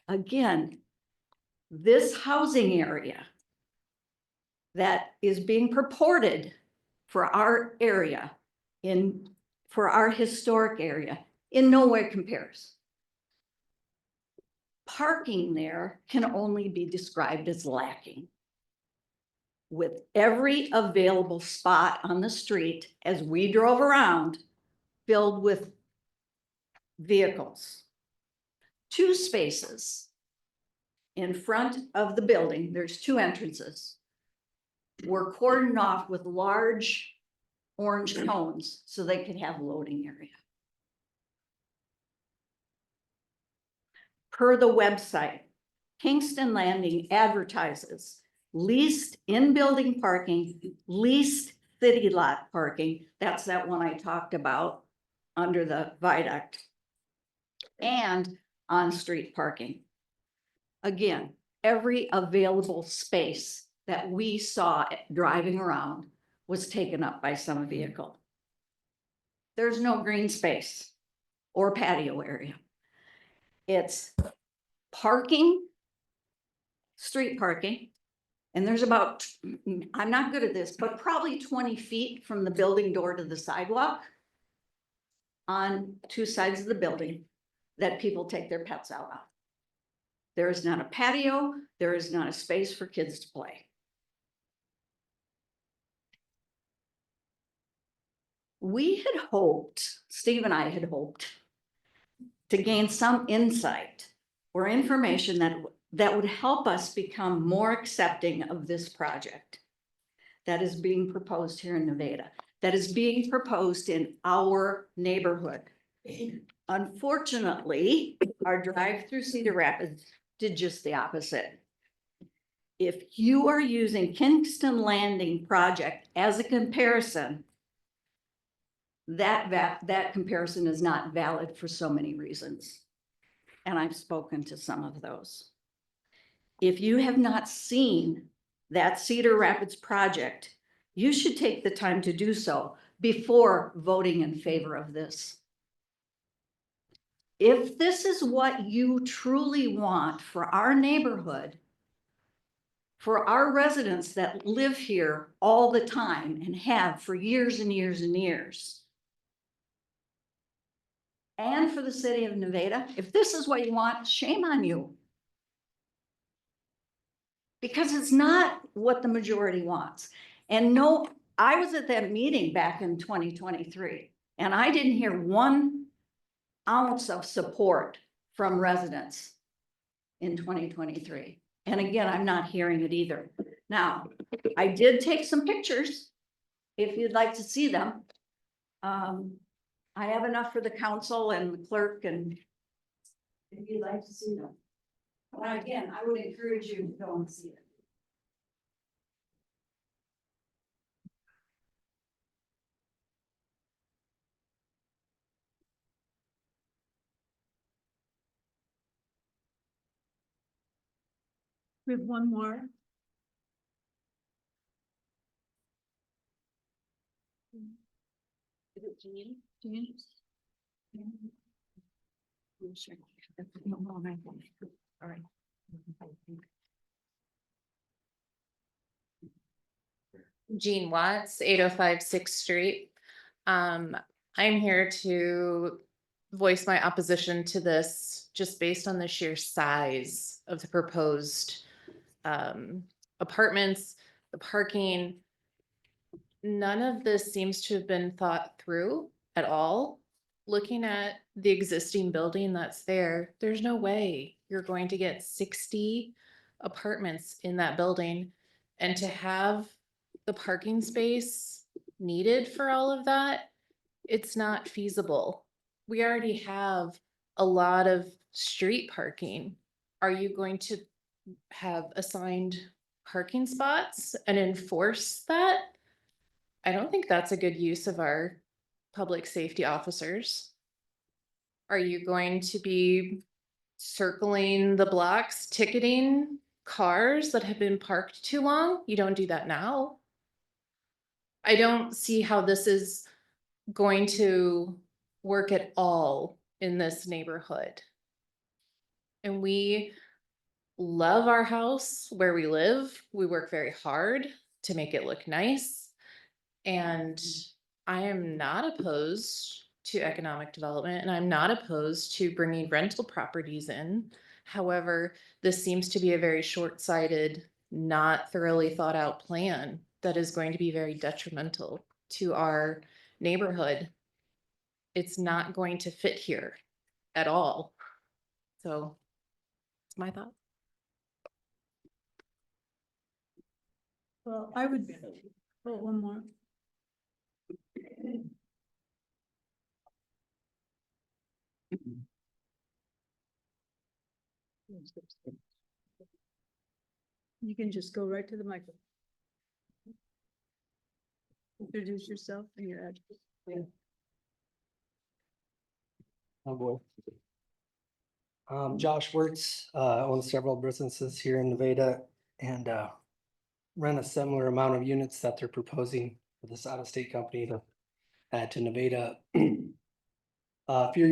Again, this housing area that is being purported for our area, for our historic area, in no way compares. Parking there can only be described as lacking, with every available spot on the street as we drove around filled with vehicles. 2 spaces in front of the building, there's 2 entrances, were cordoned off with large orange cones so they could have loading area. Per the website, Kingston Landing advertises leased in-building parking, leased city lot parking. That's that one I talked about under the viaduct, and on-street parking. Again, every available space that we saw driving around was taken up by some vehicle. There's no green space or patio area. It's parking, street parking, and there's about, I'm not good at this, but probably 20 feet from the building door to the sidewalk on 2 sides of the building that people take their pets out on. There is not a patio, there is not a space for kids to play. We had hoped, Steve and I had hoped, to gain some insight or information that would help us become more accepting of this project that is being proposed here in Nevada, that is being proposed in our neighborhood. Unfortunately, our drive through Cedar Rapids did just the opposite. If you are using Kingston Landing project as a comparison, that comparison is not valid for so many reasons. And I've spoken to some of those. If you have not seen that Cedar Rapids project, you should take the time to do so before voting in favor of this. If this is what you truly want for our neighborhood, for our residents that live here all the time and have for years and years and years, and for the city of Nevada, if this is what you want, shame on you. Because it's not what the majority wants. And no, I was at that meeting back in 2023, and I didn't hear 1 ounce of support from residents in 2023. And again, I'm not hearing it either. Now, I did take some pictures if you'd like to see them. I have enough for the council and the clerk, and if you'd like to see them. But again, I would encourage you to go and see it. We have one more. Is it Jean? Jean? All right. Jean Watts, 805 6th Street. I'm here to voice my opposition to this just based on the sheer size of the proposed apartments, the parking. None of this seems to have been thought through at all. Looking at the existing building that's there, there's no way you're going to get 60 apartments in that building. And to have the parking space needed for all of that, it's not feasible. We already have a lot of street parking. Are you going to have assigned parking spots and enforce that? I don't think that's a good use of our public safety officers. Are you going to be circling the blocks, ticketing cars that have been parked too long? You don't do that now. I don't see how this is going to work at all in this neighborhood. And we love our house where we live. We work very hard to make it look nice. And I am not opposed to economic development, and I'm not opposed to bringing rental properties in. However, this seems to be a very short-sighted, not thoroughly thought out plan that is going to be very detrimental to our neighborhood. It's not going to fit here at all. So it's my thought. Well, I would, oh, one more. You can just go right to the microphone. Introduce yourself and your address. Oh, boy. Josh Wertz, owns several businesses here in Nevada and, rent a similar amount of units that they're proposing for this out-of-state company to add to Nevada. A few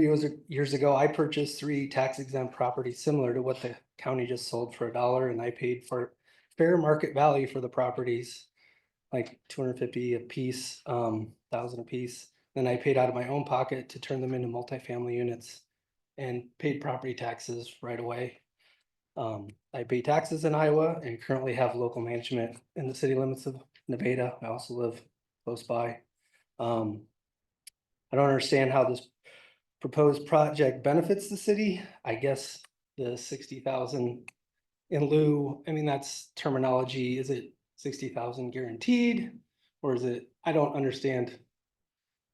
years ago, I purchased 3 tax exempt properties similar to what the county just sold for $1, and I paid for fair market value for the properties, like $250 a piece, $1,000 a piece. Then I paid out of my own pocket to turn them into multifamily units and paid property taxes right away. I pay taxes in Iowa and currently have local management in the city limits of Nevada. I also live close by. I don't understand how this proposed project benefits the city. I guess the 60,000 in lieu, I mean, that's terminology. Is it 60,000 guaranteed? Or is it, I don't understand.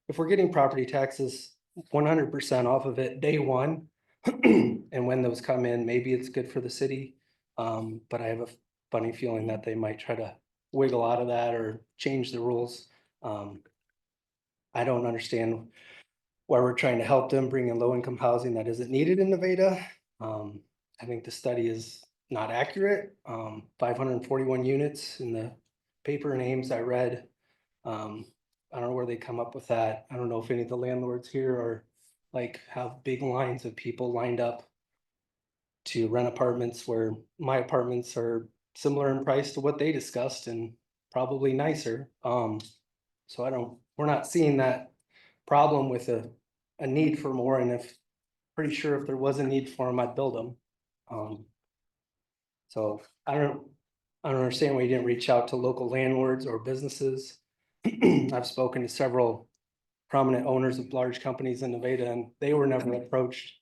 If we're getting property taxes 100% off of it day one, and when those come in, maybe it's good for the city. But I have a funny feeling that they might try to wiggle out of that or change the rules. I don't understand why we're trying to help them bring in low-income housing that isn't needed in Nevada. I think the study is not accurate. 541 units in the paper names I read. I don't know where they come up with that. I don't know if any of the landlords here are like have big lines of people lined up to rent apartments where my apartments are similar in price to what they discussed and probably nicer. So we're not seeing that problem with a need for more, and pretty sure if there was a need for them, I'd build them. So I don't understand why you didn't reach out to local landlords or businesses. I've spoken to several prominent owners of large companies in Nevada, and they were never approached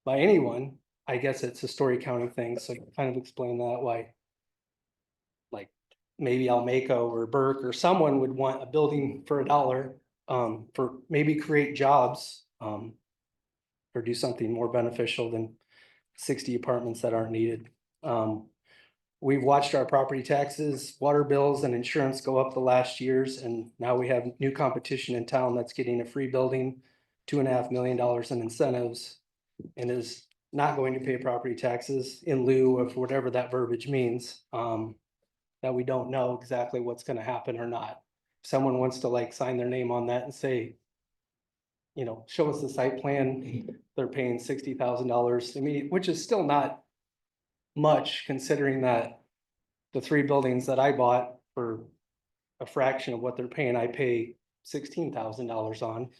by anyone. I guess it's a Story County thing, so kind of explain that why. Like maybe Almaco or Burke or someone would want a building for $1, for maybe create jobs, or do something more beneficial than 60 apartments that aren't needed. We've watched our property taxes, water bills and insurance go up the last years, and now we have new competition in town that's getting a free building, $2.5 million in incentives, and is not going to pay property taxes in lieu of whatever that verbiage means. That we don't know exactly what's gonna happen or not. If someone wants to like sign their name on that and say, you know, show us the site plan, they're paying $60,000, I mean, which is still not much considering that the 3 buildings that I bought for a fraction of what they're paying, I pay $16,000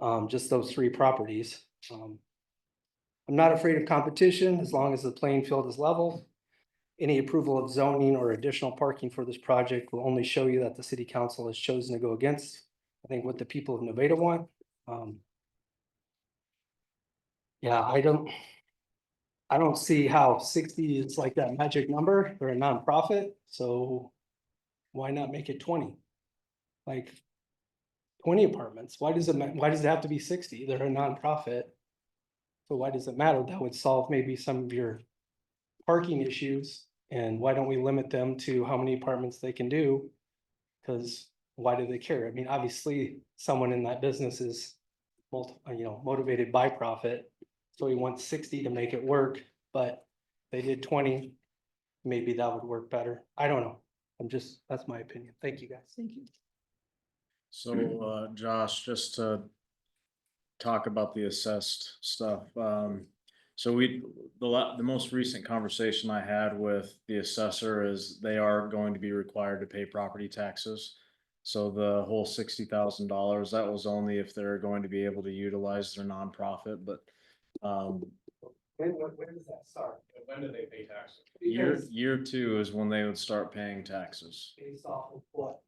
on, just those 3 properties. I'm not afraid of competition as long as the playing field is level. Any approval of zoning or additional parking for this project will only show you that the city council has chosen to go against, I think, what the people of Nevada want. Yeah, I don't see how 60 is like that magic number. They're a nonprofit, so why not make it 20? Like 20 apartments. Why does it have to be 60? They're a nonprofit. So why does it matter? That would solve maybe some of your parking issues. And why don't we limit them to how many apartments they can do? Because why do they care? I mean, obviously, someone in that business is motivated by profit. So he wants 60 to make it work, but they did 20. Maybe that would work better. I don't know. That's my opinion. Thank you, guys. Thank you. So, Josh, just to talk about the assessed stuff. So the most recent conversation I had with the assessor is they are going to be required to pay property taxes. So the whole $60,000, that was only if they're going to be able to utilize their nonprofit, but When does that start? When do they pay taxes? year 2 is when they would start paying taxes. Based off of what?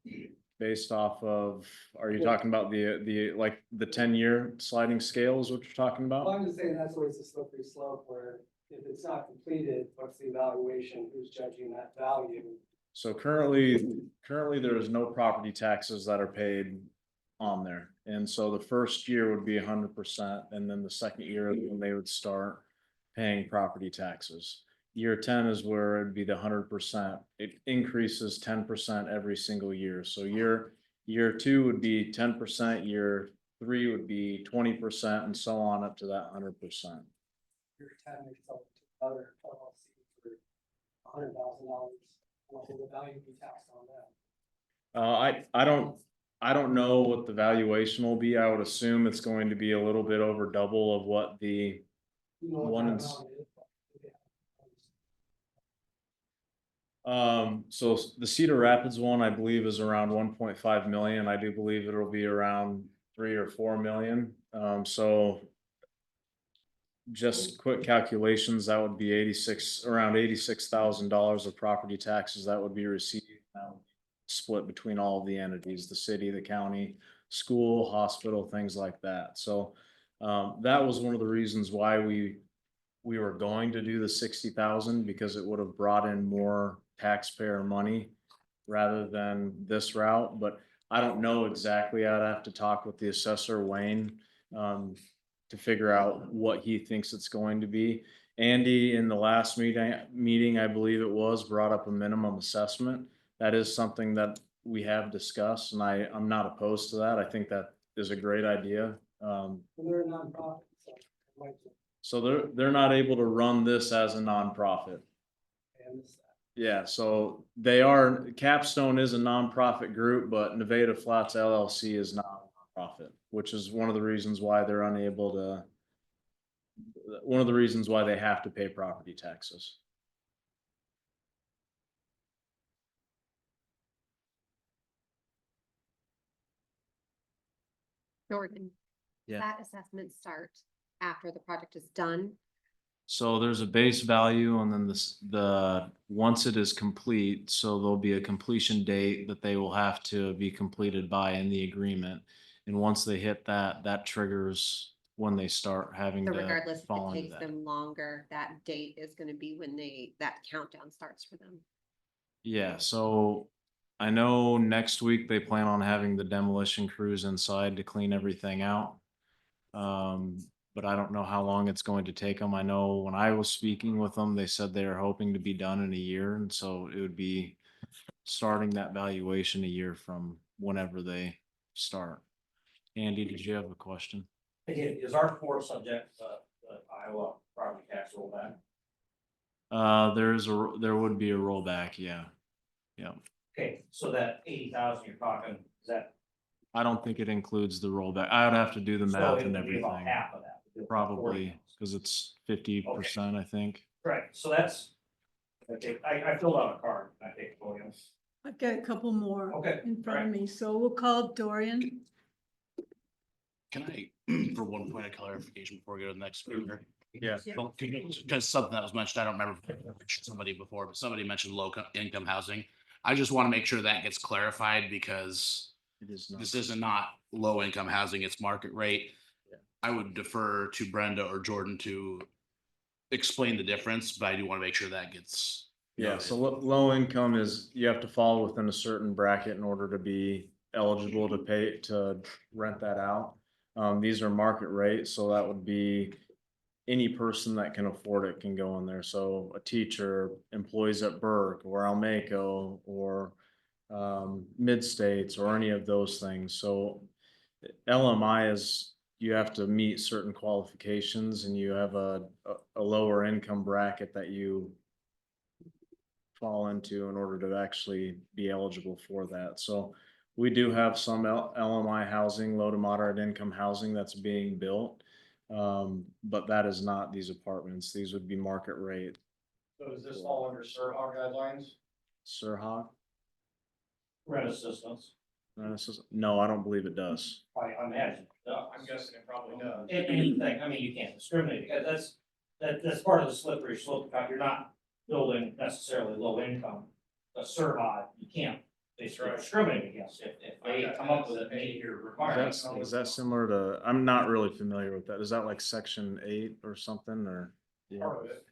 Based off of, are you talking about the 10-year sliding scale is what you're talking Well, about? I'm just saying that's always a slippery slope where if it's not completed, what's the evaluation? Who's judging that value? So currently there is no property taxes that are paid on there. And so the first year would be 100%, and then the second year is when they would start paying property taxes. Year 10 is where it'd be the 100%. It increases 10% every single year. So year 2 would be 10%, year 3 would be 20%, and so on up to that 100%. Your 10 makes up to other LLC for $100,000. What will the value be taxed on that? I don't know what the valuation will be. I would assume it's going to be a little bit over double of what the You know what one that is. amount is? So the Cedar Rapids one, I believe, is around 1.5 million. I do believe it'll be around 3 or 4 million. So just quick calculations, that would be around $86,000 of property taxes that would be received. Split between all of the entities, the city, the county, school, hospital, things like that. So that was one of the reasons why we were going to do the 60,000, because it would have brought in more taxpayer money rather than this route. But I don't know exactly. I'd have to talk with the assessor, Wayne, to figure out what he thinks it's going to be. Andy, in the last meeting, I believe it was, brought up a minimum assessment. That is something that we have discussed, and I'm not opposed to that. I think that is a great idea. They're a nonprofit. So they're not able to run this as a nonprofit. And Yeah, so they are, Capstone is a nonprofit group, but Nevada Flats LLC is not a nonprofit, which is one of the reasons why they're unable to, one of the reasons why they have to pay property taxes. Jordan. Yeah. That assessment start after the project is done? So there's a base value, and then once it is complete, so there'll be a completion date that they will have to be completed by in the agreement. And once they hit that, that triggers when they start having So to regardless, if fall it into takes that. them longer, that date is gonna be when that countdown starts for them. Yeah, so I know next week they plan on having the demolition crews inside to clean everything out. but I don't know how long it's going to take them. I know when I was speaking with them, they said they are hoping to be done in a year, and so it would be starting that valuation a year from whenever they start. Andy, did you have a question? Is our core subject, the Iowa property tax rollback? There would be a rollback, yeah. Yeah, Okay, so that 80,000 you're talking, is that? I don't think it includes the rollback. I would have to do the so math it and would be about everything. half of that? Probably, because it's 50%, I think. Right, so that's, I filled out a card, I take William. I've got a couple more Okay, in front of me, so we'll call Dorian. Can I, for one point of clarification before we go to the next speaker? Yeah. Well, because something that was mentioned, I don't remember if I mentioned somebody before, but somebody mentioned income housing. I just want to make sure that gets clarified because It is not. this is not low income housing, it's market rate. Yeah. I would defer to Brenda or Jordan to explain the difference, but I do want to make sure that gets. Yeah, so low income is, you have to fall within a certain bracket in order to be eligible to rent that out. These are market rate, so that would be any person that can afford it can go in there. So a teacher, employees at Burke or Almaco or Mid-States or any of those things. So LMI is, you have to meet certain qualifications and you have a lower income bracket that you fall into in order to actually be eligible for that. So we do have some LMI housing, low to moderate income housing that's being built. But that is not these apartments. These would be market rate. So does this fall under SIRHOG guidelines? SIRHOG? Rent assistance? No, I don't believe it does. I imagine. I'm guessing it probably does. Anything, I mean, you can't discriminate, because that's part of the slippery slope. You're not building necessarily low income, but SIRHOG, you can't discriminate against it. If they come up with it, meet your requirements. Is that similar to, I'm not really familiar with that. Is that like section 8 or something or? Yeah. Part of it.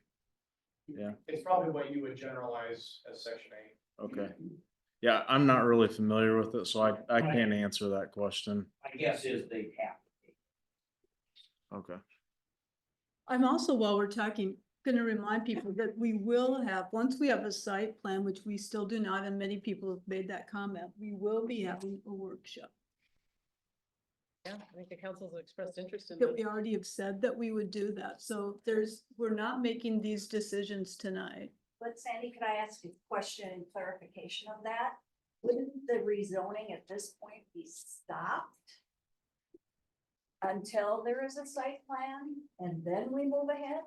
Yeah. It's probably what you would generalize as section 8. Okay. Yeah, I'm not really familiar with it, so I can't answer that question. My guess is they have. Okay. I'm also, while we're talking, gonna remind people that we will have, once we have a site plan, which we still do not, and many people have made that comment, we will be having a workshop. Yeah, I think the council's expressed interest in That we already have said that we would do that, so we're not making these decisions tonight. But Sandy, could I ask a question and clarification of that? Wouldn't the rezoning at this point be stopped until there is a site plan and then we move ahead?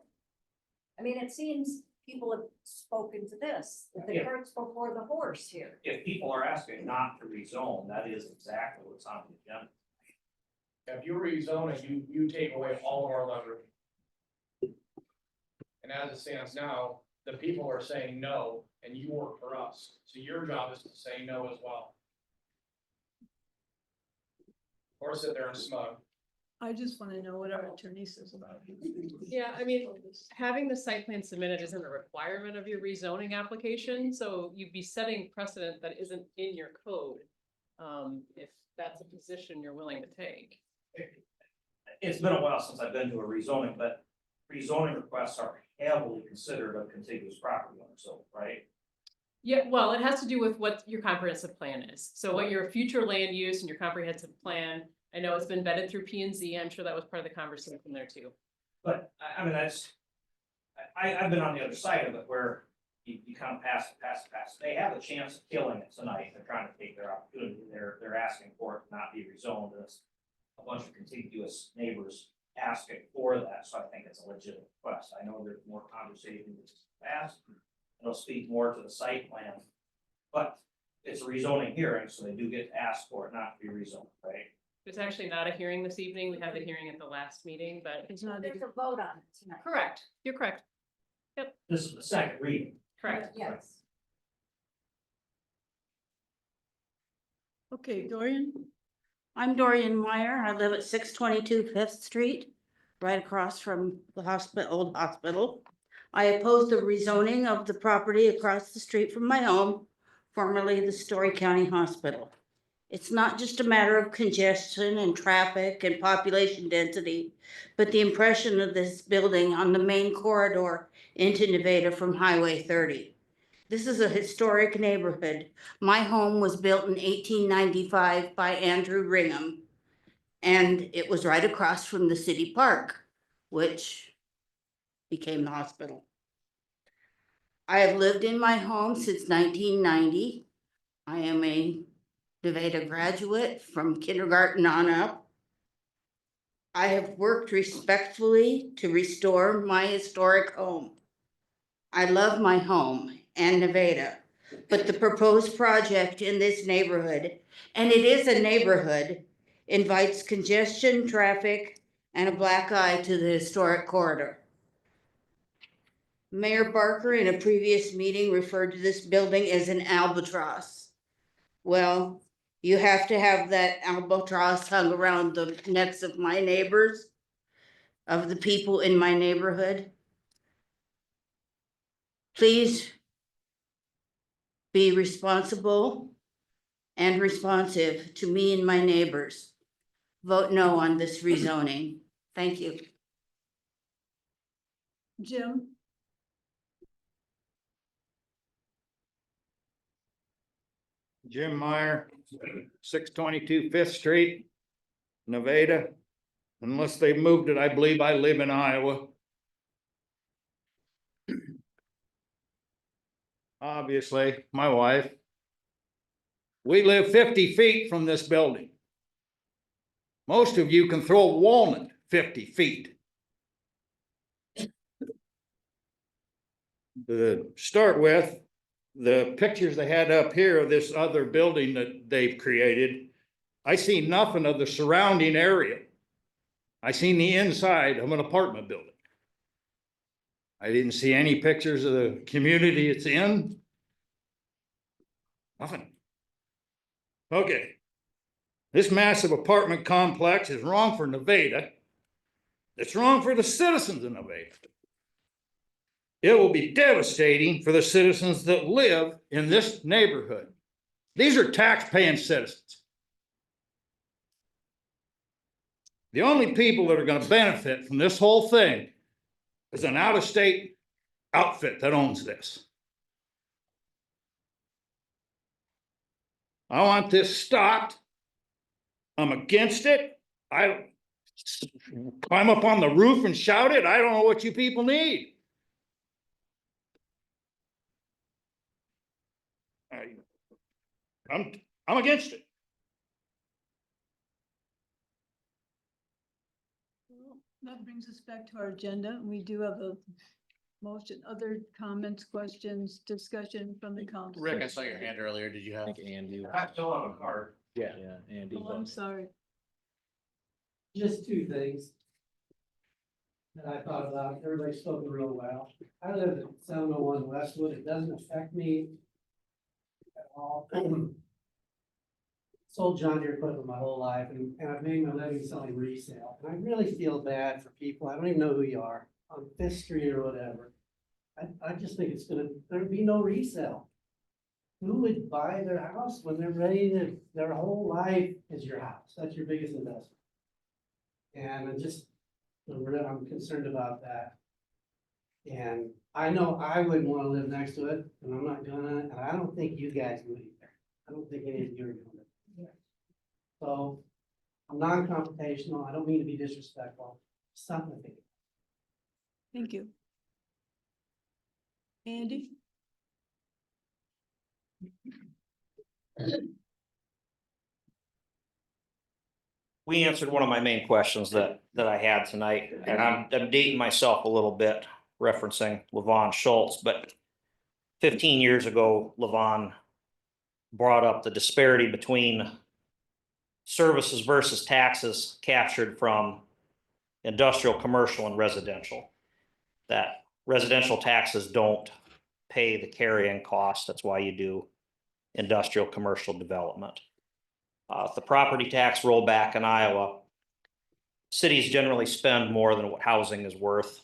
I mean, it seems people have spoken to this, that the Yeah. cart's before the horse here. If people are asking not to rezone, that is exactly what's on the agenda. If you rezone it, you take away all of our leverage. And as it stands now, the people are saying no, and you work for us, so your job is to say no as well. Or sit there and smug. I just wanna know what our attorney says about it. Yeah, I mean, having the site plan submitted isn't a requirement of your rezoning application, so you'd be setting precedent that isn't in your code. If that's a position you're willing to take. It's been a while since I've been to a rezoning, but rezoning requests are heavily considered a contiguous property owner, so, right? Yeah, well, it has to do with what your comprehensive plan is. So what your future land use and your comprehensive plan, I know it's been vetted through P and Z. I'm sure that was part of the conversation there too. But, I mean, I've been on the other side of it where you kind of pass. They have a chance of killing it tonight. They're trying to take their opportunity. They're asking for it to not be rezoned. There's a bunch of contiguous neighbors asking for that, so I think it's a legitimate request. I know there's more conversation that's past. It'll speak more to the site plan, but it's a rezoning hearing, so they do get to ask for it not to be rezoned, right? It's actually not a hearing this evening. We had the hearing at the last meeting, but It's not, There's a vote on it tonight. correct. You're correct. This is the second reading. Correct. Yes. okay, Dorian? I'm Dorian Meyer. I live at 622 Fifth Street, right across from the old hospital. I oppose the rezoning of the property across the street from my home, formerly the Story County Hospital. It's not just a matter of congestion and traffic and population density, but the impression of this building on the main corridor into Nevada from Highway 30. This is a historic neighborhood. My home was built in 1895 by Andrew Ringham, and it was right across from the city park, which became the hospital. I have lived in my home since 1990. I am a Nevada graduate from kindergarten on up. I have worked respectfully to restore my historic home. I love my home and Nevada, but the proposed project in this neighborhood, and it is a neighborhood, invites congestion, traffic, and a black eye to the historic corridor. Mayor Barker in a previous meeting referred to this building as an albatross. Well, you have to have that albatross hung around the necks of my neighbors, of the people in my neighborhood. Please be responsible and responsive to me and my neighbors. Vote no on this rezoning. Thank you. Jim? Jim Meyer, 622 Fifth Street, Nevada. Unless they moved it, I believe I live in Iowa. Obviously, my wife. We live 50 feet from this building. Most of you can throw a walnut 50 feet. To start with, the pictures they had up here of this other building that they've created, I see nothing of the surrounding area. I seen the inside of an apartment building. I didn't see any pictures of the community it's in. Nothing. Okay. This massive apartment complex is wrong for Nevada. It's wrong for the citizens of Nevada. It will be devastating for the citizens that live in this neighborhood. These are tax-paying citizens. The only people that are going to benefit from this whole thing is an out-of-state outfit that owns this. I want this stopped. I'm against it. I don't climb up on the roof and shout it. I don't know what you people need. I'm against it. Well, that brings us back to our agenda. We do have a motion, other comments, questions, discussion from the council. Rick, I saw your hand earlier. Did you have? Andy. I still have a card. Yeah, Andy. Oh, I'm sorry. Just two things that I thought about. Everybody's spoken real well. I live at 701 Westwood. It doesn't affect me at all. Sold John Deere equipment my whole life and I've made my living selling resale. And I really feel bad for people. I don't even know who you are on Fifth Street or whatever. I just think there'd be no resale. Who would buy their house when they're ready to, their whole life is your house. That's your biggest investment. And I'm concerned about that. And I know I wouldn't want to live next to it, and I'm not gonna, and I don't think you guys would either. I don't think any of you are gonna. So I'm non-confrontational. I don't mean to be disrespectful. Something to think. Thank you. Andy? We answered one of my main questions that I had tonight, and I'm dating myself a little bit, referencing Levon Schultz, but 15 years ago, Levon brought up the disparity between services versus taxes captured from industrial, commercial, and residential. That residential taxes don't pay the carrying cost. That's why you do industrial, commercial development. The property tax rollback in Iowa, cities generally spend more than what housing is worth.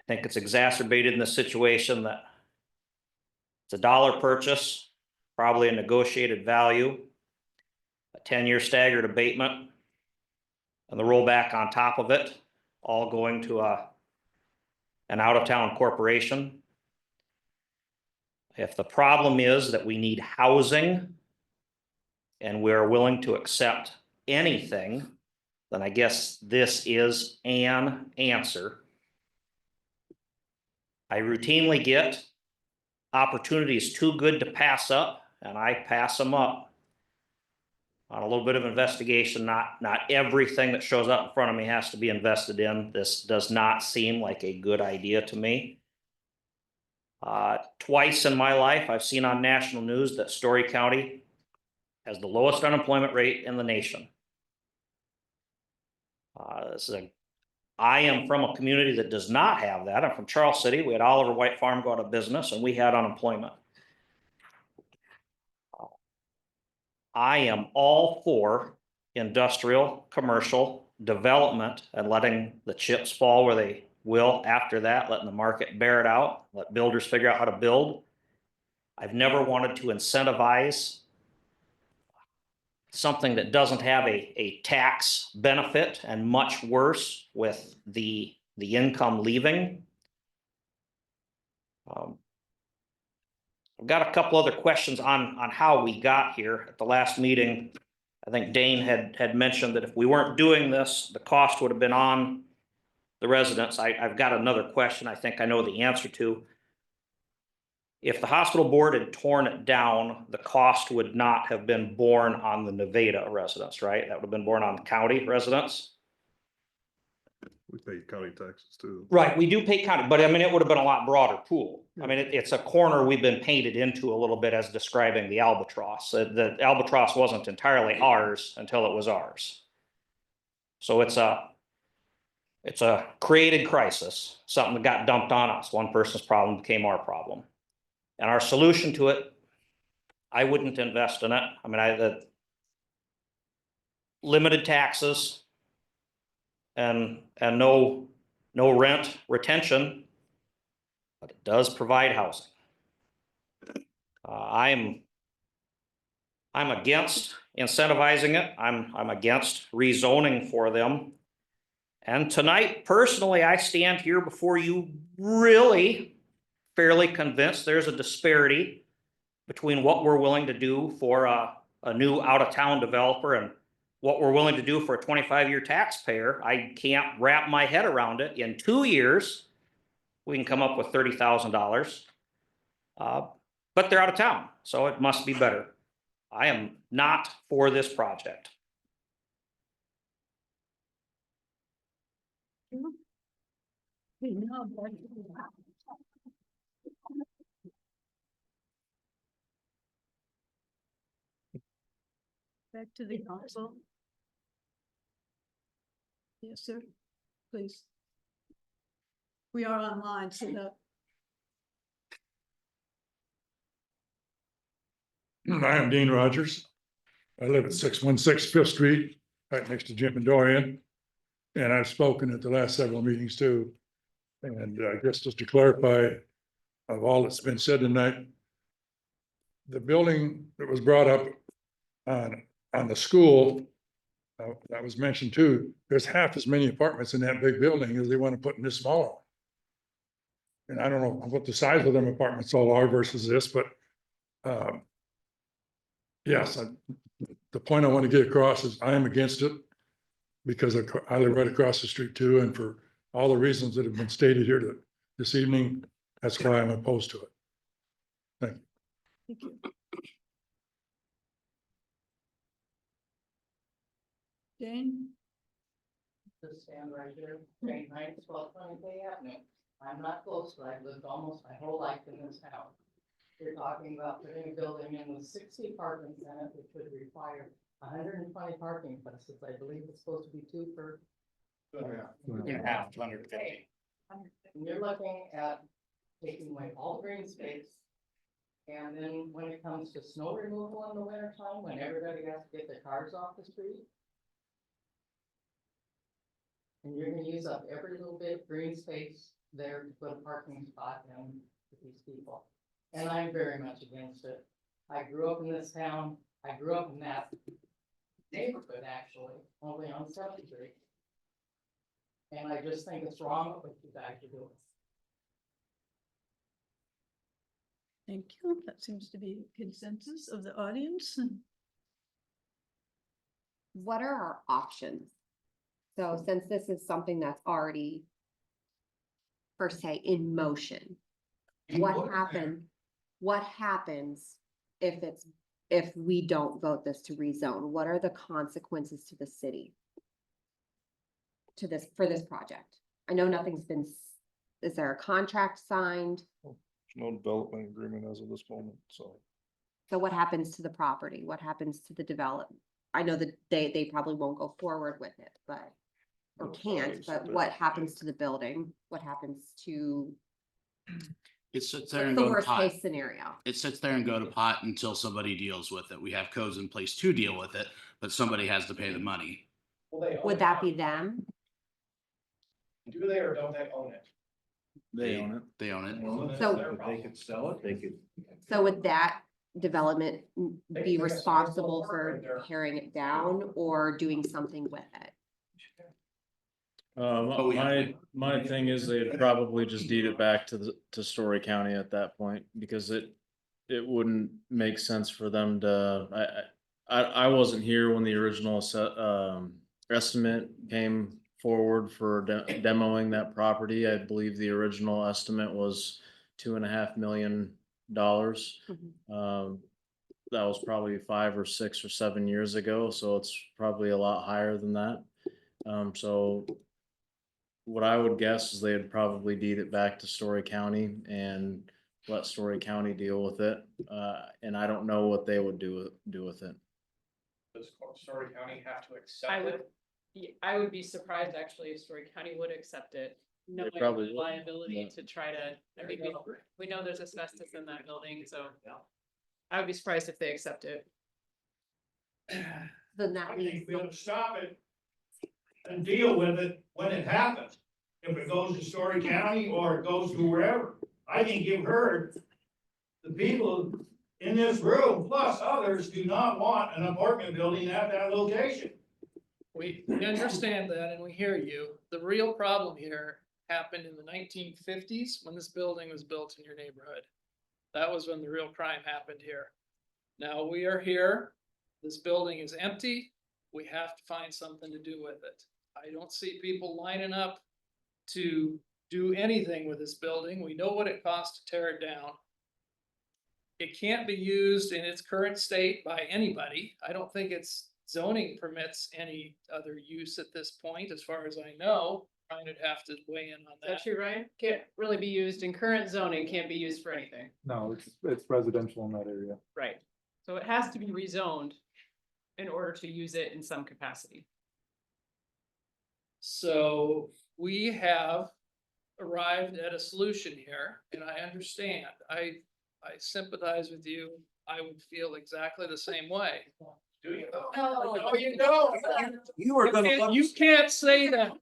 I think it's exacerbated in the situation that it's a dollar purchase, probably a negotiated value. a 10-year staggered abatement, and the rollback on top of it, all going to an out-of-town corporation. If the problem is that we need housing and we're willing to accept anything, then I guess this is an answer. I routinely get opportunities too good to pass up, and I pass them up. On a little bit of investigation, not everything that shows up in front of me has to be invested in. This does not seem like a good idea to me. Twice in my life, I've seen on national news that Story County has the lowest unemployment rate in the nation. I am from a community that does not have that. I'm from Charles City. We had Oliver White Farm go out of business and we had unemployment. I am all for industrial, commercial development and letting the chips fall where they will after that, letting the market bear it out, let builders figure out how to build. I've never wanted to incentivize something that doesn't have a tax benefit, and much worse with the income leaving. I've got a couple other questions on how we got here. At the last meeting, I think Dane had mentioned that if we weren't doing this, the cost would have been on the residents. I've got another question I think I know the answer to. If the hospital board had torn it down, the cost would not have been borne on the Nevada residents, right? That would have been borne on the county residents. We pay county taxes too. Right, we do pay county, but I mean, it would have been a lot broader pool. I mean, it's a corner we've been painted into a little bit as describing the albatross. The albatross wasn't entirely ours until it was ours. So it's a created crisis, something that got dumped on us. One person's problem became our problem. And our solution to it, I wouldn't invest in it. I mean, the limited taxes and no rent retention, but it does provide housing. I'm against incentivizing it. I'm against rezoning for them. And tonight, personally, I stand here before you really fairly convinced there's a disparity between what we're willing to do for a new out-of-town developer and what we're willing to do for a 25-year taxpayer. I can't wrap my head around it. In 2 years, we can come up with $30,000, but they're out of town, so it must be better. I am not for this project. Back to the council. Yes, sir, please. We are online, so that. I am Dean Rogers. I live at 616 Fifth Street, right next to Jim and Dorian. And I've spoken at the last several meetings too. And I guess just to clarify of all that's been said tonight, the building that was brought up on the school, that was mentioned too, there's half as many apartments in that big building as they want to put in this small. And I don't know what the size of them apartments all are versus this, but yes, the point I want to get across is I am against it because I live right across the street too, and for all the reasons that have been stated here this evening, that's why I'm opposed to it. Thank you. Thank you. Jane? Just stand right here, Jane Heights, 1220 Bay Avenue. I'm not close, but I've lived almost my whole life in this town. You're talking about putting a building in with 60 parking in it, which would require 120 parking places. I believe it's supposed to be 2 per. And half, 150. And you're looking at taking away all the green space. And then when it comes to snow removal in the winter time, when everybody has to get their cars off the street. And you're gonna use up every little bit of green space there to put a parking spot in for these people. And I'm very much against it. I grew up in this town. I grew up in that neighborhood actually, only on 7th Street. And I just think it's wrong what you guys are doing. Thank you. That seems to be consensus of the audience. What are our options? So since this is something that's already per se in motion, what happens if we don't vote this to rezone? What are the consequences to the city? For this project? I know nothing's been, is there a contract signed? No development agreement as of this moment, so. So what happens to the property? What happens to the development? I know that they probably won't go forward with it, but, or can't, but what happens to the building? What happens to, It sits there what's and the go to worst pot. case scenario? It sits there and go to pot until somebody deals with it. We have codes in place to deal with it, but somebody has to pay the money. Would that be them? Do they or don't they own it? They own it. They own it. Well, then it's So- their If they problem. could sell it, they could. So would that development They be can responsible responsible for it, for they're- tearing it down or doing something with it? But we have to- My thing is they'd probably just deed it back to Story County at that point, because it wouldn't make sense for them to, I wasn't here when the original estimate came forward for demoing that property. I believe the original estimate was $2.5 million. That was probably 5 or 6 or 7 years ago, so it's probably a lot higher than that. So what I would guess is they'd probably deed it back to Story County and let Story County deal with it. And I don't know what they would do with it. Does Story County have to accept I it? would, I would be surprised actually if Story County would accept it, knowing probably the would, liability yeah. to try to, I mean, we know there's asbestos in that building, so. I would be surprised if they accept it. Then that I leaves, think we ought to stop it and deal with it when it happens. If it goes to Story County or it goes to wherever. I think you've heard the people in this room, plus others, do not want an apartment building at that location. We understand that and we hear you. The real problem here happened in the 1950s when this building was built in your neighborhood. That was when the real crime happened here. Now we are here. This building is empty. We have to find something to do with it. I don't see people lining up to do anything with this building. We know what it costs to tear it down. It can't be used in its current state by anybody. I don't think its zoning permits any other use at this point, as far as I know. Ryan would have to weigh in on Is that that. true, Ryan? Can't really be used in current zoning, can't be used for anything. No, it's residential in that area. Right. So it has to be rezoned in order to use it in some capacity. So we have arrived at a solution here, and I understand. I sympathize with you. I would feel exactly the same way. Do you? No, you don't. You are gonna You can't say that.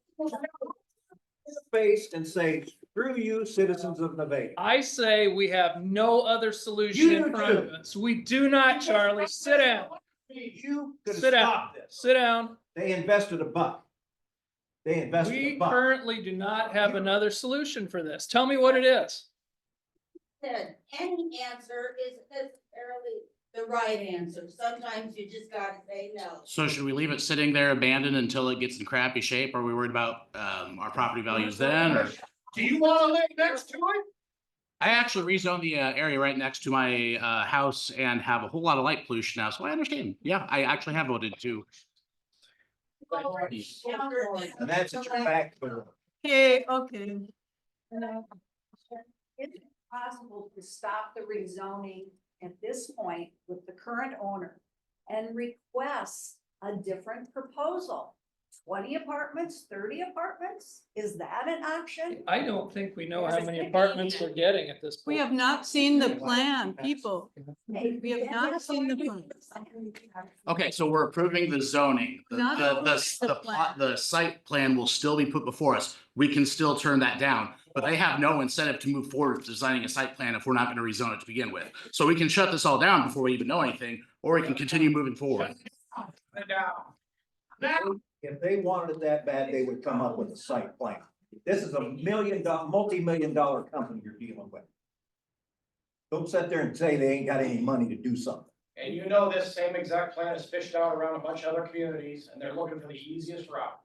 face and say, screw you, citizens of Nevada. I say we have no other solution You in front of do. us. We do not, Charlie. Sit down. You could have Sit down. stopped this. Sit down. They invested a buck. They invested We a buck. currently do not have another solution for this. Tell me what it is. Said, any answer is necessarily the right answer. Sometimes you just gotta say no. So should we leave it sitting there abandoned until it gets in crappy shape? Are we worried about our property values then? Or? Do you wanna live next to it? I actually rezoned the area right next to my house and have a whole lot of light pollution now, so I understand. Yeah, I actually have voted too. And that's at your back door. Okay. Is it possible to stop the rezoning at this point with the current owner and request a different proposal? 20 apartments, 30 apartments? Is that an option? I don't think we know how many apartments we're getting at this point. We have not seen the plan, people. We have not seen the plan. Okay, so we're approving the zoning. Not the plan. The site plan will still be put before us. We can still turn that down, but they have no incentive to move forward with designing a site plan if we're not gonna rezone it to begin with. So we can shut this all down before we even know anything, or we can continue moving forward. If they wanted it that bad, they would come up with a site plan. This is a multi-million dollar company you're dealing with. Don't sit there and say they ain't got any money to do something. And you know this same exact plan is fished out around a bunch of other communities, and they're looking for the easiest route.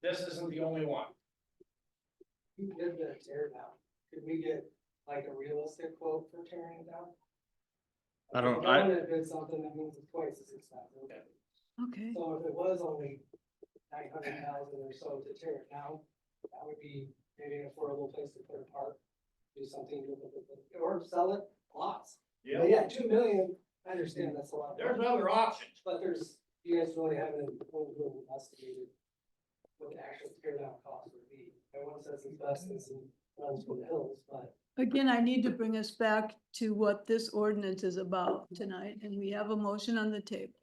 This isn't the only one. You did the tear down. Could we get like a realistic quote for tearing it down? I don't, If it's something that means it's twice as expensive. Okay. So if it was only 900,000 or so to tear it down, that would be maybe an affordable place to put a park. Do something with it, or sell it lots. Yeah. But yeah, 2 million, I understand that's a lot. There's other options. But you guys really haven't estimated what the actual tear down cost would be. Everyone says asbestos and runs for the hills, but. Again, I need to bring us back to what this ordinance is about tonight, and we have a motion on the table.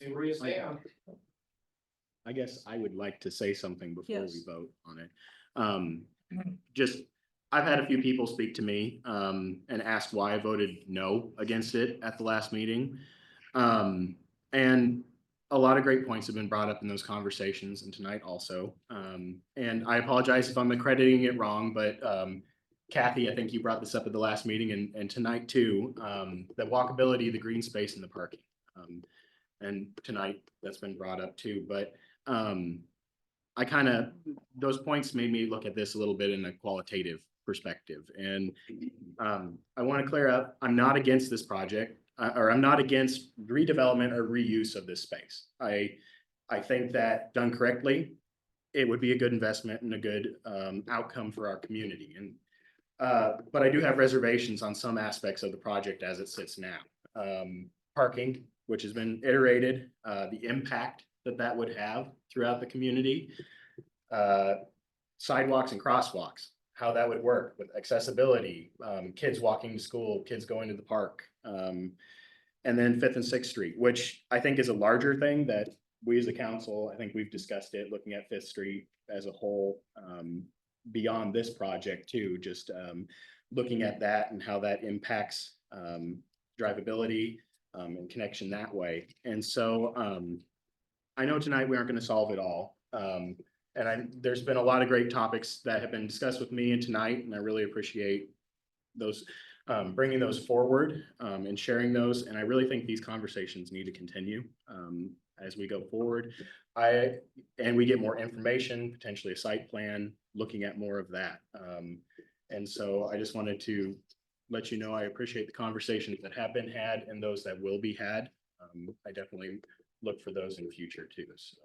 See where you stand. I guess I would like to say something before Yes. we vote on it. Just, I've had a few people speak to me, and ask why I voted no against it at the last meeting. And a lot of great points have been brought up in those conversations and tonight also. And I apologize if I'm accrediting it wrong, but, Kathy, I think you brought this up at the last meeting and tonight too, the walkability, the green space and the parking. And tonight that's been brought up too, but those points made me look at this a little bit in a qualitative perspective. And I want to clear up, I'm not against this project, or I'm not against redevelopment or reuse of this space. I think that done correctly, it would be a good investment and a good outcome for our community. And but I do have reservations on some aspects of the project as it sits now. Parking, which has been iterated, the impact that would have throughout the community. Sidewalks and crosswalks, how that would work with accessibility, kids walking to school, kids going to the park. And then 5th and 6th Street, which I think is a larger thing that we as a council, I think we've discussed it, looking at 5th Street as a whole, beyond this project too, just looking at that and how that impacts drivability and connection that way. And so I know tonight we aren't going to solve it all. There's been a lot of great topics that have been discussed with me and tonight, and I really appreciate those, bringing those forward and sharing those. And I really think these conversations need to continue as we go forward. And we get more information, potentially a site plan, looking at more of that. And so I just wanted to let you know, I appreciate the conversations that have been had and those that will be had. I definitely look for those in the future too, so.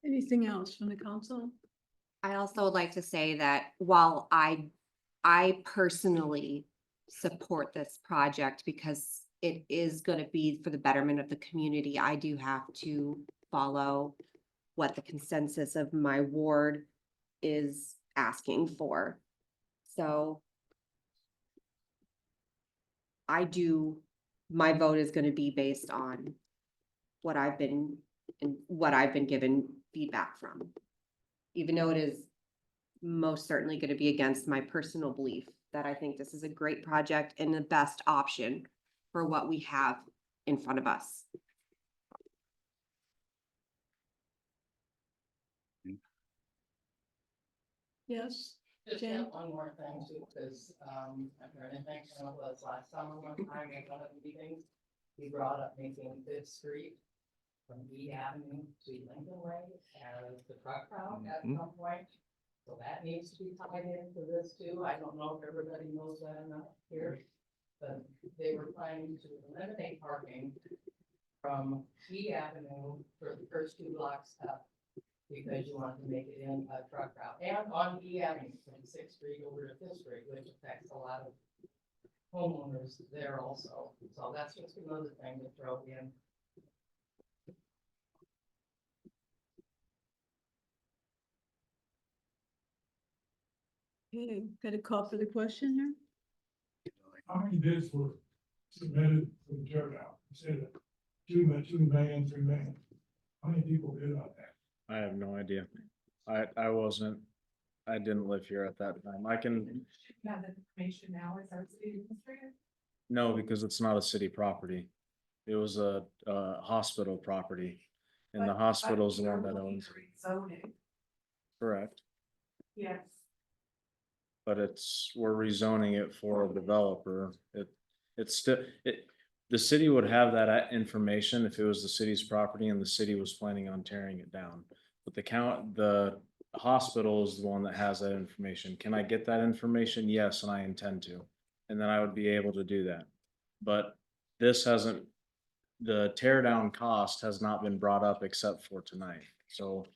Anything else from the council? I also would like to say that while I personally support this project because it is going to be for the betterment of the community, I do have to follow what the consensus of my ward is asking for. So my vote is going to be based on what I've been given feedback from, even though it is most certainly going to be against my personal belief that I think this is a great project and the best option for what we have in front of us. Yes. Just Jen? got one more thing too, because, after anything, it was last summer one time, in one of the meetings, he brought up making 5th Street from E Avenue to Lincoln Way as the truck route at some point. So that needs to be tied into this too. I don't know if everybody knows that or not here. But they were planning to eliminate parking from E Avenue for the first 2 blocks up. Because you want to make it in a truck route and on E Avenue from 6th Street over to 5th Street, which affects a lot of homeowners there also. So that's just another thing to throw in. Okay, got a call for the question here? How many bids were submitted for the tear down? You said 2 million, 3 million. How many people bid on that? I have no idea. I wasn't I didn't live here at that time. I can, Have that information now as our city administrator? no, because it's not a city property. It was a hospital property. And the hospital's the one that owns it. Zoning, Correct. yes. But we're rezoning it for a developer. It's still, the city would have that information if it was the city's property and the city was planning on tearing it down. But the hospital is the one that has that information. Can I get that information? Yes, and I intend to. And then I would be able to do that. But this hasn't, the tear down cost has not been brought up except for tonight. So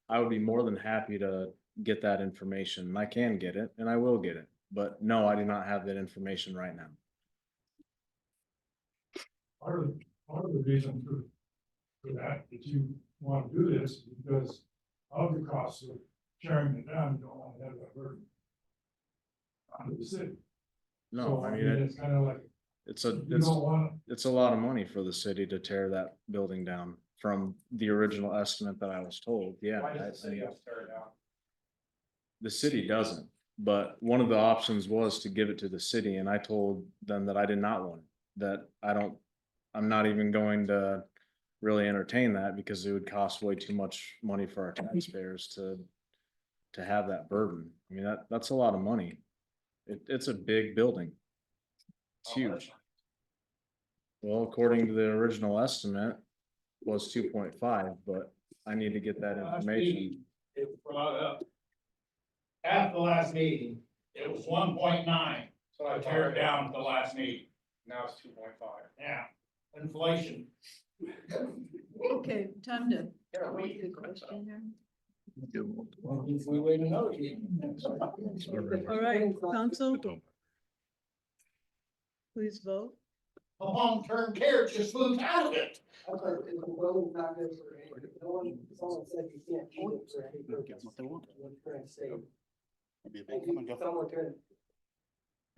I would be more than happy to get that information. And I can get it and I will get it. But no, I do not have that information right now. Part of the reason for that you want to do this, is because of the costs of tearing it down, you don't want to have that burden on the city. No, So, I mean, it's kind of like, it's you don't want it's a lot of money for the city to tear that building down from the original estimate that I was told. Yeah. Why does the city have to tear it down? The city doesn't, but one of the options was to give it to the city and I told them that I did not want it. That I'm not even going to really entertain that because it would cost way too much money for our taxpayers to have that burden. I mean, that's a lot of money. It's a big building. It's huge. Well, according to the original estimate was 2.5, but I need to get that information. It was brought up. At the last meeting, it was 1.9, so I tear it down at the last meeting. Now it's 2.5. Yeah, inflation. Okay, time to. We wait another meeting. All right, council. Please vote. A long-term care just moved out of it. I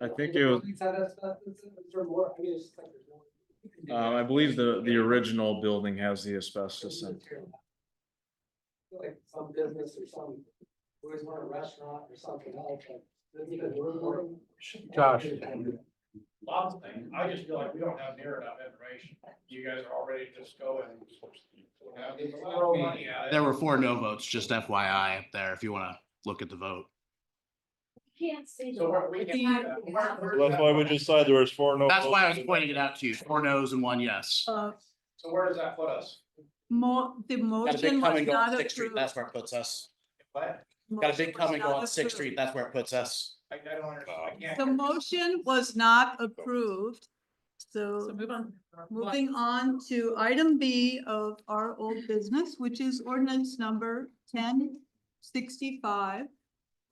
think it was, I believe the original building has the asbestos in it. Like some business or some, always want a restaurant or something else. Josh. Lots of things. I just feel like we don't have near enough information. You guys are all ready to just go and. Throw money at it. There were 4 no votes, just FYI up there, if you wanna look at the vote. Can't see. So we can. that's why we just decided there was 4 no. That's why I was pointing it out to you, 4 no's and 1 yes. So where does that put us? The motion was not approved. That's where it puts us. What? Got a big Motion come was and go not on Sixth Street, approved. that's where it puts us. I don't understand. I can't. The motion was not approved. So So move on. moving on to item B of our old business, which is ordinance number 1065,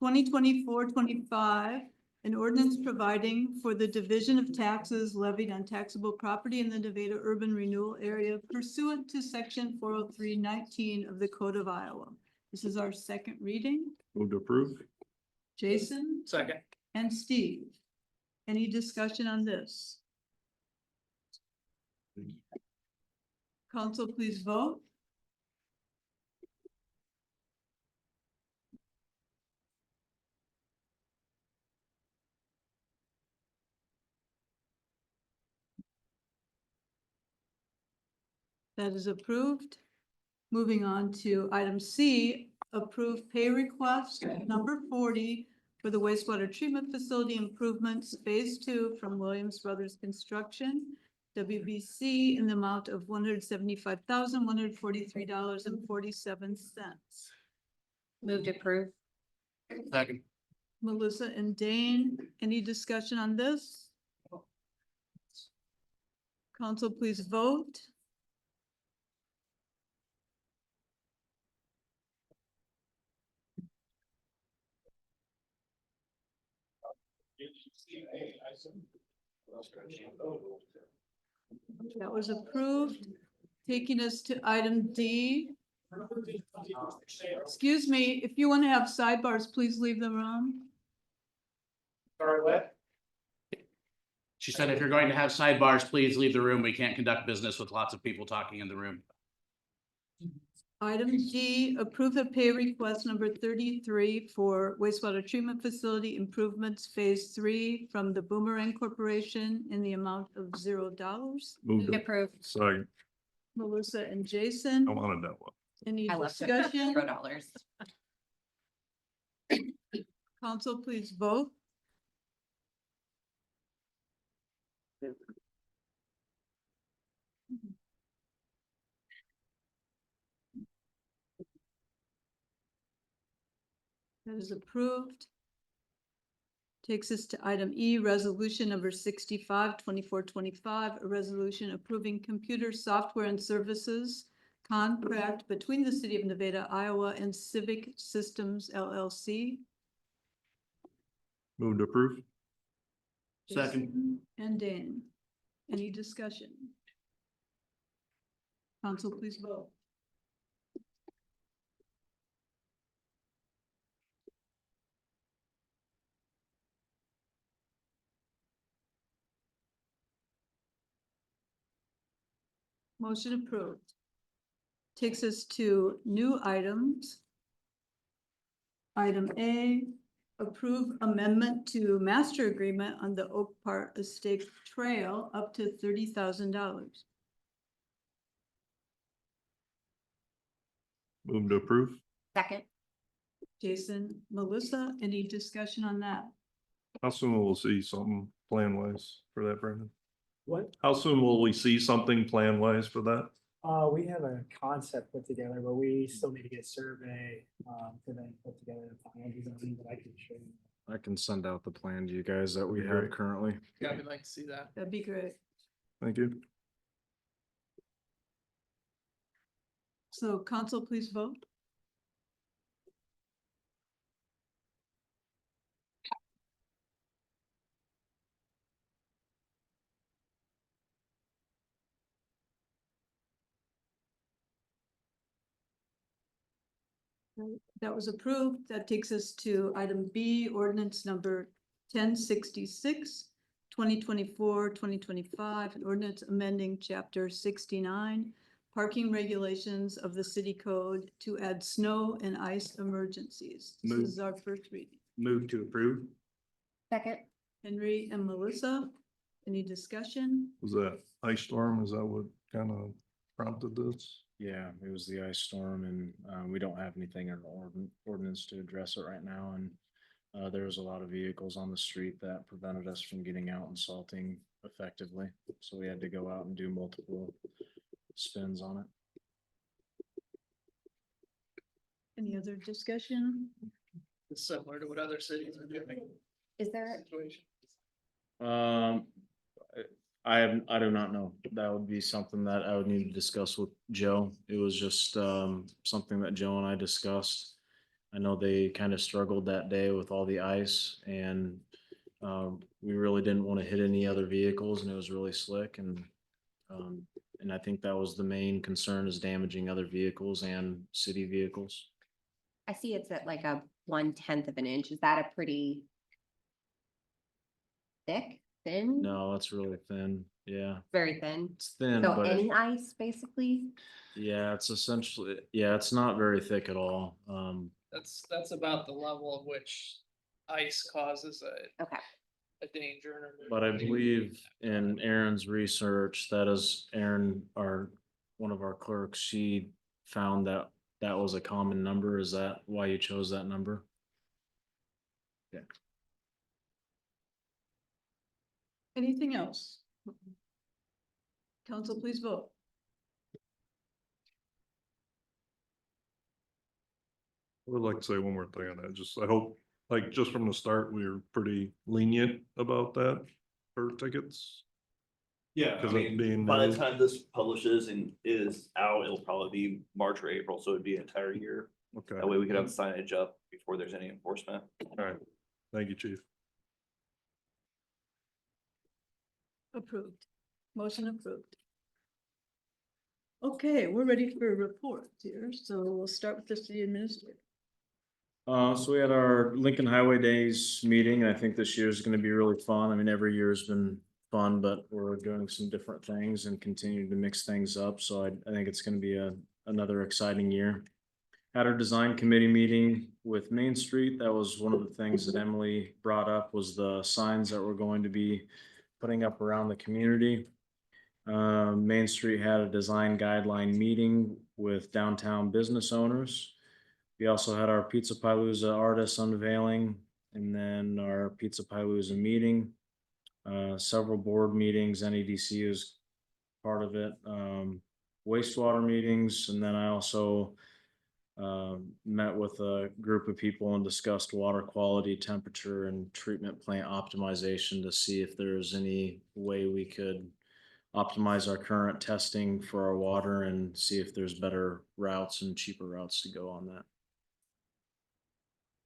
2024-25, an ordinance providing for the division of taxes levied on taxable property in the Nevada urban renewal area pursuant to section 403-19 of the Code of Iowa. This is our second reading. Move to approve. Jason Second. and Steve. Any discussion on this? Council, please vote. That is approved. Moving on to item C, approve pay request number 40 for the wastewater treatment facility improvements phase 2 from Williams Brothers Construction, WBC, in the amount of $175,143.47. Move to approve. Second. Melissa and Dane, any discussion on this? Council, please vote. That was approved. Taking us to item D. Excuse me, if you want to have sidebars, please leave them on. Sorry, what? She said, if you're going to have sidebars, please leave the room. We can't conduct business with lots of people talking in the room. Item G, approve the pay request number 33 for wastewater treatment facility improvements Phase 3 from the Boomerang Corporation in the amount of $0. Move to Approved. second. Melissa and Jason, I wanted that one. any I love discussion? $0. Council, please vote. That is approved. Takes us to item E, resolution number 65, 2425, a resolution approving computer software and services contract between the city of Nevada, Iowa and Civic Systems LLC. Move to approve. Jason and Dan. Any discussion? Council, please vote. Motion approved. Takes us to new items. Item A, approve amendment to master agreement on the Oak Park Estate Trail up to $30,000. Move to approve. Second. Jason, Melissa, any discussion on that? How soon will we see something plan wise for that, Brandon? What? How soon will we see something plan wise for that? We have a concept put together, but we still need to get a survey, to then put together the final design that I can show you. I can send out the plan to you guys that we have Great. currently. Yeah, we'd like to see that. That'd be great. Thank you. So council, please vote. That was approved. That takes us to item B, ordinance number 1066, 2024, 2025, an ordinance amending chapter 69, parking regulations of the city code to add snow and ice emergencies. This Move. is our first reading. Move to approve. Second. Henry and Melissa, any discussion? Was that ice storm? Is that what kind of prompted this? Yeah, it was the ice storm and we don't have anything in our ordinance to address it right now. And there was a lot of vehicles on the street that prevented us from getting out and salting effectively. So we had to go out and do multiple spins on it. Any other discussion? It's similar to what other cities are doing. Is there, Situation. I do not know. That would be something that I would need to discuss with Joe. It was just something that Joe and I discussed. I know they kind of struggled that day with all the ice and we really didn't want to hit any other vehicles and it was really slick and I think that was the main concern is damaging other vehicles and city vehicles. I see it's at like a 1/10 of an inch. Is that a pretty thick, thin? No, it's really thin. Yeah, Very thin. it's thin, So but any ice, basically? yeah, it's essentially, yeah, it's not very thick at all. That's about the level of which ice causes Okay. a danger. and a- But I believe in Aaron's research, that is Aaron, one of our clerks, she found that that was a common number. Is that why you chose that number? Yeah. Anything else? Council, please vote. I would like to say one more thing on that. I hope, like, just from the start, we were pretty lenient about that for tickets. Yeah, I 'Cause it mean, being by the new. time this publishes and is out, it'll probably be March or April, so it'd be an entire year. Okay. That way we could have the signage up before there's any enforcement. All right. Thank you, chief. Approved. Motion approved. Okay, we're ready for reports here, so we'll start with the city administrator. So we had our Lincoln Highway Days meeting. I think this year is gonna be really fun. I mean, every year's been fun, but we're doing some different things and continuing to mix things up. So I think it's gonna be a another exciting year. Had our design committee meeting with Main Street. That was one of the things that Emily brought up, was the signs that we're going to be putting up around the community. Main Street had a design guideline meeting with downtown business owners. We also had our Pizza Palooza artists unveiling, and then our Pizza Palooza meeting. Several board meetings, NEDC is part of it, wastewater meetings, and then I also met with a group of people and discussed water quality, temperature, and treatment plant optimization to see if there's any way we could optimize our current testing for our water and see if there's better routes and cheaper routes to go on that.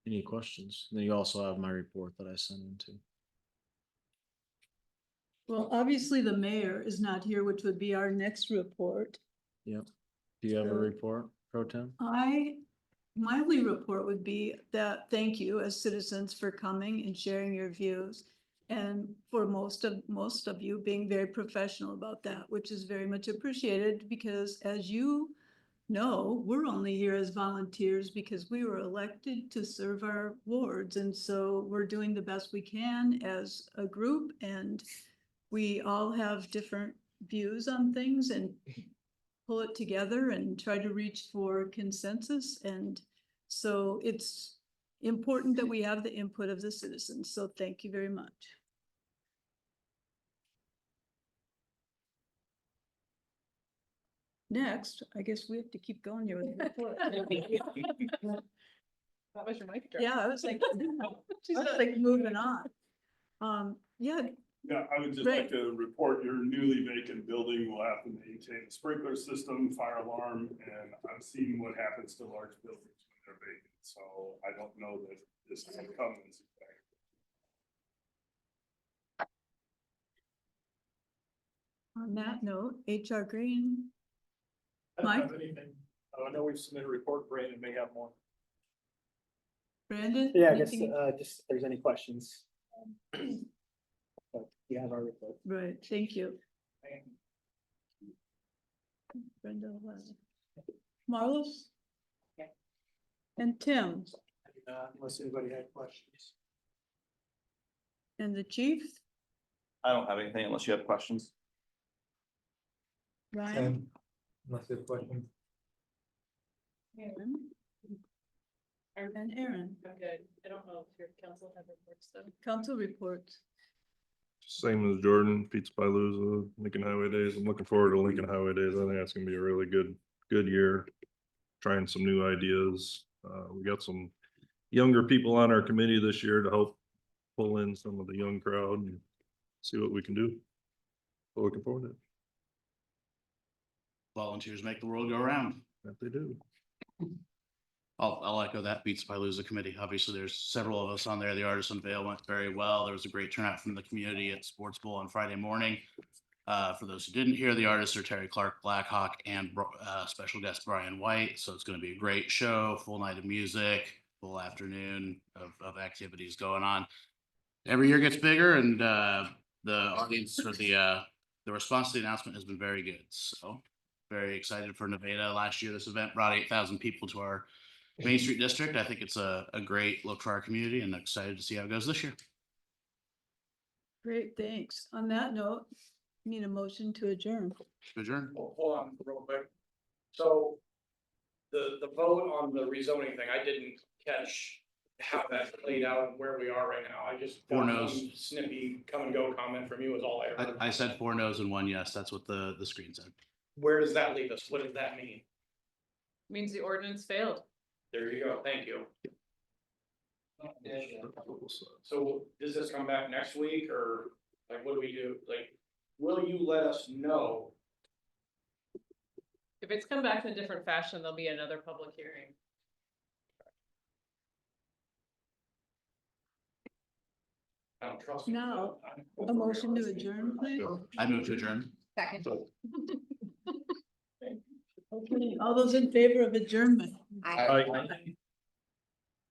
Any questions? And then you also have my report that I sent in too. Well, obviously the mayor is not here, which would be our next report. Yep. Do you have a So- report, Pro Tem? My only report would be that thank you as citizens for coming and sharing your views. And for most of you being very professional about that, which is very much appreciated, because as you know, we're only here as volunteers because we were elected to serve our wards. And so we're doing the best we can as a group, and we all have different views on things and pull it together and try to reach for consensus. And so it's important that we have the input of the citizens. So thank you very much. Next, I guess we have to keep going here with the report. That was your mic drop. Yeah, I was like, moving on. Yeah, Yeah, I would just Right. like to report your newly vacant building will have to maintain a sprinkler system, fire alarm, and I've seen what happens to large buildings when they're vacant, so I don't know that this is a commons. on that note, HR Green. I don't have Mike? anything. I know we've submitted a report, Brandon may have more. Brandon? Yeah, I guess, anything? just if there's any questions. But you have our report. Right, thank you. Brenda, Marlos? And Tim, Unless anybody had questions. and the chief, I don't have anything unless you have questions. Ryan? Unless you have questions. Aaron? And Aaron, I'm good. I don't know if your council have reports though. council reports. Same as Jordan, Pizza Palooza, Lincoln Highway Days. I'm looking forward to Lincoln Highway Days. I think that's gonna be a really good year. Trying some new ideas. We got some younger people on our committee this year to help pull in some of the young crowd and see what we can do. So looking forward to it. Volunteers make the world go round. That they do. I'll echo that. Pizza Palooza committee. Obviously, there's several of us on there. The Artist Unveil went very well. There was a great turnout from the community at Sports Bowl on Friday morning. For those who didn't hear, the artists are Terry Clark, Blackhawk, and special guest Brian White. So it's going to be a great show, full night of music, full afternoon of activities going on. Every year gets bigger, and the audience for the response to the announcement has been very good. So very excited for Nevada. Last year, this event brought 8,000 people to our Main Street district. I think it's a great look for our community, and excited to see how it goes this year. Great, thanks. On that note, need a motion to adjourn. Adjourn. Hold on real quick. So the vote on the rezoning thing, I didn't catch how that played out and where we are right now. I just. Four got no's. one Snippy come and go comment from you is all I heard. I said 4 no's and 1 yes. That's what the screen said. Where does that leave us? What does that mean? Means the ordinance failed. There you go. Thank you. So does this come back next week or like, what do we do? Like, will you let us know? If it's come back in a different fashion, there'll be another public hearing. I don't trust. you, Now, but I'm- a motion to adjourn, please. I move to adjourn. Second. Okay, all those in favor of adjournment? I.